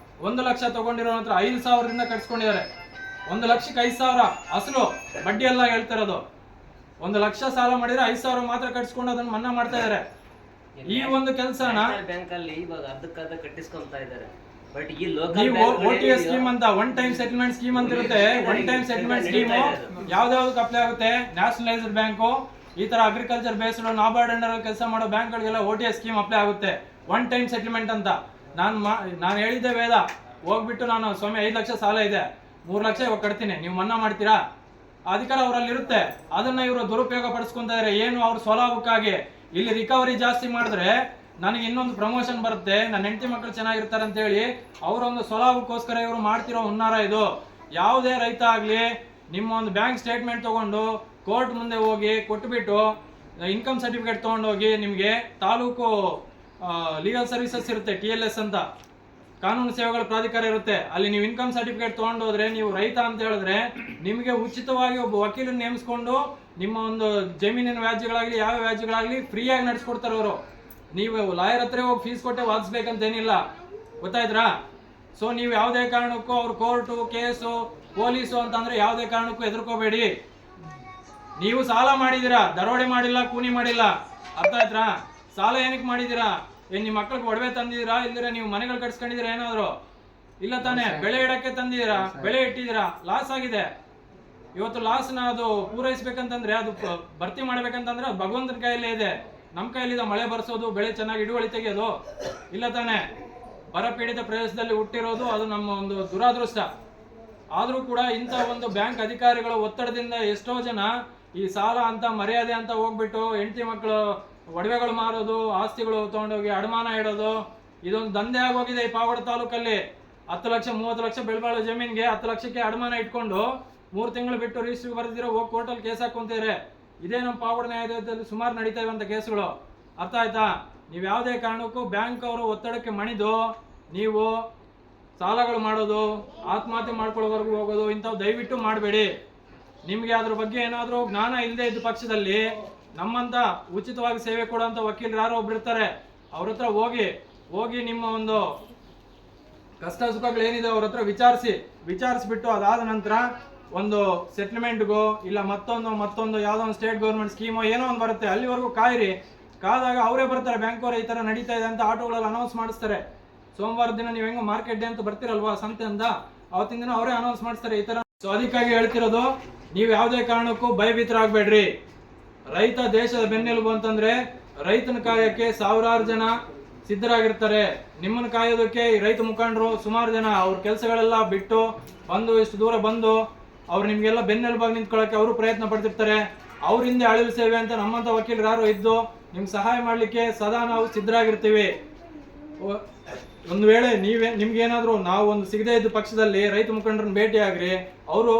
1 ಲಕ್ಷ ತಗೊಂಡಿರೋ ಹತ್ರ 5,000ದಿಂದ ಕಟ್ಸ್ಕೊಂಡಿದ್ದಾರೆ. 1 ಲಕ್ಷಕ್ಕೆ 5,000 ಅಸಲು, ಬಡ್ಡಿ ಎಲ್ಲ ಹೇಳ್ತಿರೋದು. 1 ಲಕ್ಷ ಸಾಲ ಮಾಡಿದ್ರೆ 5,000 ಮಾತ್ರ ಕಟ್ಸ್ಕೊಂಡು ಅದನ್ನ ಮನ್ನಾ ಮಾಡ್ತಾ ಇದಾರೆ. ಈ ಒಂದು ಕೆಲಸನ ಬ್ಯಾಂಕ್ ಅಲ್ಲಿ ಇವಾಗ ಅರ್ಧಕ್ಕರ್ಧ ಕಟ್ಟಿಸ್ಕೊಂತಾ ಇದ್ದಾರೆ. ಬಟ್ ಈ ನೀವು OTS ಸ್ಕೀಮ್ ಅಂತ ಒನ್ ಟೈಮ್ ಸೆಟಲ್ಮೆಂಟ್ ಸ್ಕೀಮ್ ಅಂತ ಇರುತ್ತೆ. ಒನ್ ಟೈಮ್ ಸೆಟಲ್ಮೆಂಟ್ ಸ್ಕೀಮ್ ಯಾವ್ದಾವ್ದಕ್ಕೆ ಅಪ್ಲೈ ಆಗುತ್ತೆ? ನ್ಯಾಷನಲೈಸ್ಡ್ ಬ್ಯಾಂಕು, ಈ ತರ ಅಗ್ರಿಕಲ್ಚರ್ ಬೇಸ್ಡ್ ನಾಬಾರ್ಡ್ ಅಂಡರ್ ಕೆಲಸ ಮಾಡೋ ಬ್ಯಾಂಕ್ಗಳಿಗೆಲ್ಲ OTS ಸ್ಕೀಮ್ ಅಪ್ಲೈ ಆಗುತ್ತೆ. ಒನ್ ಟೈಮ್ ಸೆಟಲ್ಮೆಂಟ್ ಅಂತ. ನಾನು ಹೇಳಿದ್ದೆ ವೇದ, ಹೋಗ್ಬಿಟ್ಟು ನಾನು ಸ್ವಾಮಿ 5 ಲಕ್ಷ ಸಾಲ ಇದೆ, 3 ಲಕ್ಷ ಇವಾಗ ಕಟ್ತೀನಿ, ನೀವು ಮನ್ನಾ ಮಾಡ್ತೀರಾ? ಅಧಿಕಾರ ಅವರಲ್ಲಿ ಇರುತ್ತೆ. ಅದನ್ನ ಇವರು ದುರುಪಯೋಗ ಪಡಿಸ್ಕೊಂತ ಇದಾರೆ. ಏನು ಅವ್ರ ಸ್ವಲಾಭಕ್ಕಾಗಿ. ಇಲ್ಲಿ ರಿಕವರಿ ಜಾಸ್ತಿ ಮಾಡಿದ್ರೆ ನನಗೆ ಇನ್ನೊಂದು ಪ್ರಮೋಷನ್ ಬರುತ್ತೆ, ನನ್ನ ಹೆಂಡತಿ ಮಕ್ಕಳು ಚೆನ್ನಾಗಿರ್ತಾರೆ ಅಂತ ಹೇಳಿ ಅವರೊಂದು ಸ್ವಲಾಭಕ್ಕೋಸ್ಕರ ಇವರು ಮಾಡ್ತಿರೋ ಹುನ್ನಾರ ಇದು. ಯಾವುದೇ ರೈತ ಆಗಲಿ ನಿಮ್ಮ ಒಂದು ಬ್ಯಾಂಕ್ ಸ್ಟೇಟ್ಮೆಂಟ್ ತಗೊಂಡು ಕೋರ್ಟ್ ಮುಂದೆ ಹೋಗಿ ಕೊಟ್ಬಿಟ್ಟು ಇನ್ಕಮ್ ಸರ್ಟಿಫಿಕೇಟ್ ತೊಗೊಂಡೋಗಿ, ನಿಮಗೆ ತಾಲೂಕು ಲೀಗಲ್ ಸರ್ವಿಸಸ್ ಇರುತ್ತೆ, TLS ಅಂತ ಕಾನೂನು ಸೇವೆಗಳ ಪ್ರಾಧಿಕಾರ ಇರುತ್ತೆ, ಅಲ್ಲಿ ನೀವು ಇನ್ಕಮ್ ಸರ್ಟಿಫಿಕೇಟ್ ತೊಗೊಂಡೋದ್ರೆ ನೀವು ರೈತ ಅಂತ ಹೇಳಿದ್ರೆ ನಿಮಗೆ ಉಚಿತವಾಗಿ ಒಬ್ಬ ವಕೀಲನ್ನು ನೇಮಿಸ್ಕೊಂಡು ನಿಮ್ಮ ಒಂದು ಜಮೀನಿನ ವ್ಯಾಜ್ಯಗಳಾಗಲಿ ಯಾವ ವ್ಯಾಜ್ಯಗಳಾಗಲಿ ಫ್ರೀಯಾಗಿ ನಡೆಸ್ಕೊಡ್ತಾರೆ ಅವರು. ನೀವು ಲಾಯರ್ ಹತ್ರ ಹೋಗಿ ಫೀಸ್ ಕೊಟ್ಟೆ ವಾದಿಸ್ಬೇಕಂತೇನಿಲ್ಲ, ಗೊತ್ತಾಯ್ತಾ? ಸೊ ನೀವು ಯಾವುದೇ ಕಾರಣಕ್ಕೂ ಅವ್ರು ಕೋರ್ಟು ಕೇಸು ಪೊಲೀಸು ಅಂತಂದ್ರೆ ಯಾವುದೇ ಕಾರಣಕ್ಕೂ ಹೆದರ್ಕೋಬೇಡಿ. ನೀವು ಸಾಲ ಮಾಡಿದ್ದೀರಾ, ದರೋಡೆ ಮಾಡಿಲ್ಲ, ಕೂನಿ ಮಾಡಿಲ್ಲ, ಅರ್ಥ ಆಯ್ತಾ? ಸಾಲ ಏನಕ್ಕೆ ಮಾಡಿದ್ದೀರಾ? ನಿಮ್ಮ ಮಕ್ಕಳಿಗೆ ಒಡವೆ ತಂದಿದ್ದೀರಾ, ಇಲ್ದಿರ ನೀವು ಮನೆಗಳು ಕಟ್ಸ್ಕೊಂಡಿದ್ದೀರಾ ಏನಾದ್ರು? ಇಲ್ಲ ತಾನೇ? ಬೆಳೆ ಇಡಕ್ಕೆ ತಂದಿದ್ದೀರಾ, ಬೆಳೆ ಇಟ್ಟಿದ್ದೀರಾ, ಲಾಸ್ ಆಗಿದೆ. ಇವತ್ತು ಲಾಸ್ನ ಅದು ಪೂರೈಸ್ಬೇಕಂತಂದ್ರೆ, ಅದು ಭರ್ತಿ ಮಾಡ್ಬೇಕಂತಂದ್ರೆ ಅದು ಭಗವಂತನ ಕೈಯಲ್ಲೇ ಇದೆ. ನಮ್ಮ ಕೈಯಲ್ಲಿದೆ ಮಳೆ ಬರ್ಸೋದು, ಬೆಳೆ ಚೆನ್ನಾಗಿ ಇಳುವಳಿ ತೆಗೆಯೋದು, ಇಲ್ಲ ತಾನೇ? ಬರ ಪೀಡಿತ ಪ್ರದೇಶದಲ್ಲಿ ಹುಟ್ಟಿರೋದು ಅದು ನಮ್ಮ ಒಂದು ದುರಾದೃಷ್ಟ. ಆದರೂ ಕೂಡ ಇಂಥ ಒಂದು ಬ್ಯಾಂಕ್ ಅಧಿಕಾರಿಗಳ ಒತ್ತಡದಿಂದ ಎಷ್ಟೋ ಜನ ಈ ಸಾಲ ಅಂತ ಮರ್ಯಾದೆ ಅಂತ ಹೋಗ್ಬಿಟ್ಟು ಹೆಂಡತಿ ಮಕ್ಕಳು ಒಡವೆಗಳು ಮಾರೋದು, ಆಸ್ತಿಗಳು ತೊಗೊಂಡೋಗಿ ಅಡಮಾನ ಇಡೋದು, ಇದೊಂದು ದಂಧೆ ಆಗೋಗಿದೆ ಈ ಪಾವಗಡ ತಾಲೂಕಲ್ಲಿ. 10 ಲಕ್ಷ 30 ಲಕ್ಷ ಬೆಳೆಬಾಳೋ ಜಮೀನಿಗೆ 10 ಲಕ್ಷಕ್ಕೆ ಅಡಮಾನ ಇಟ್ಕೊಂಡು 3 ತಿಂಗಳು ಬಿಟ್ಟು ರಿಜಿಸ್ಟ್ರಿ ಬರೆದಿರೋ ಹೋಗಿ ಕೋರ್ಟಲ್ಲಿ ಕೇಸ್ ಹಾಕೊಂತೀರಿ. ಇದೇ ನಮ್ಮ ಪಾವಗಡ ನ್ಯಾಯಾಲಯದಲ್ಲಿ ಸುಮಾರು ನಡೀತಾ ಇರುವಂಥ ಕೇಸುಗಳು, ಅರ್ಥ ಆಯ್ತಾ? ನೀವು ಯಾವುದೇ ಕಾರಣಕ್ಕೂ ಬ್ಯಾಂಕ್ ಅವರು ಒತ್ತಡಕ್ಕೆ ಮಣಿದು ನೀವು ಸಾಲಗಳು ಮಾಡೋದು, ಆತ್ಮಹತ್ಯೆ ಮಾಡ್ಕೊಳ್ಳೋವರೆಗೂ ಹೋಗೋದು ಇಂಥವು ದಯವಿಟ್ಟು ಮಾಡಬೇಡಿ. ನಿಮಗೆ ಅದ್ರ ಬಗ್ಗೆ ಏನಾದರೂ ಜ್ಞಾನ ಇಲ್ಲದೆ ಇದ್ದ ಪಕ್ಷದಲ್ಲಿ ನಮ್ಮಂತ ಉಚಿತವಾಗಿ ಸೇವೆ ಕೊಡುವಂಥ ವಕೀಲರು ಯಾರೋ ಒಬ್ರು ಇರ್ತಾರೆ, ಅವ್ರ ಹತ್ರ ಹೋಗಿ ನಿಮ್ಮ ಒಂದು ಕಷ್ಟ ಸುಖಗಳು ಏನಿದೆ ಅವ್ರ ಹತ್ರ ವಿಚಾರಿಸ್ಬಿಟ್ಟು ಅದಾದ ನಂತರ ಒಂದು ಸೆಟ್ಲ್ಮೆಂಟ್ಗೋ ಇಲ್ಲ ಮತ್ತೊಂದು ಯಾವುದೋ ಒಂದು ಸ್ಟೇಟ್ ಗೌರ್ಮೆಂಟ್ ಸ್ಕೀಮೋ ಏನೋ ಒಂದು ಬರುತ್ತೆ, ಅಲ್ಲಿವರೆಗೂ ಕಾಯಿರಿ. ಕಾದಾಗ ಅವರೇ ಬರ್ತಾರೆ, ಬ್ಯಾಂಕ್ ಅವರು ಈ ಥರ ನಡೀತಾ ಇದೆ ಅಂತ ಆಟೋಗಳಲ್ಲಿ ಅನೌನ್ಸ್ ಮಾಡಿಸ್ತಾರೆ. ಸೋಮವಾರ ದಿನ ನೀವು ಹೆಂಗೋ ಮಾರ್ಕೆಟ್ ಡೇ ಅಂತ ಬರ್ತಿರಲ್ವಾ, ಸಂತೆ ಅಂತ, ಅವತ್ತಿನ ದಿನ ಅವರೇ ಅನೌನ್ಸ್ ಮಾಡಿಸ್ತಾರೆ ಈ ಥರ. ಸೊ ಅದಕ್ಕಾಗಿ ಹೇಳ್ತಿರೋದು, ನೀವು ಯಾವುದೇ ಕಾರಣಕ್ಕೂ ಭಯಭೀತರಾಗಬೇಡ್ರಿ. ರೈತ ದೇಶದ ಬೆನ್ನೆಲುಬು ಅಂತಂದ್ರೆ ರೈತನ ಕಾಯಕ್ಕೆ ಸಾವಿರಾರು ಜನ ಸಿದ್ಧರಾಗಿರ್ತಾರೆ. ನಿಮ್ಮನ್ನು ಕಾಯೋದಕ್ಕೆ ಈ ರೈತ ಮುಖಂಡರು ಸುಮಾರು ಜನ ಅವ್ರ ಕೆಲಸಗಳೆಲ್ಲ ಬಿಟ್ಟು ಬಂದು ಇಷ್ಟು ದೂರ ಬಂದು ಅವ್ರು ನಿಮ್ಗೆಲ್ಲ ಬೆನ್ನೆಲುಬಾಗಿ ನಿಂತ್ಕೊಳ್ಳೋಕೆ ಅವರು ಪ್ರಯತ್ನ ಪಡ್ತಿರ್ತಾರೆ. ಅವ್ರ ಹಿಂದೆ ಅಳಿಲು ಸೇವೆ ಅಂತ ನಮ್ಮಂತ ವಕೀಲರು ಯಾರು ಇದ್ದು ನಿಮ್ಗೆ ಸಹಾಯ ಮಾಡಲಿಕ್ಕೆ ಸದಾ ನಾವು ಸಿದ್ಧರಾಗಿರ್ತೀವಿ. ಒಂದು ವೇಳೆ ನಿಮ್ಗೇನಾದ್ರೂ ನಾವು ಒಂದು ಸಿಗದೇ ಇದ್ದ ಪಕ್ಷದಲ್ಲಿ ರೈತ ಮುಖಂಡರನ್ನ ಭೇಟಿ ಆಗ್ರಿ, ಅವರು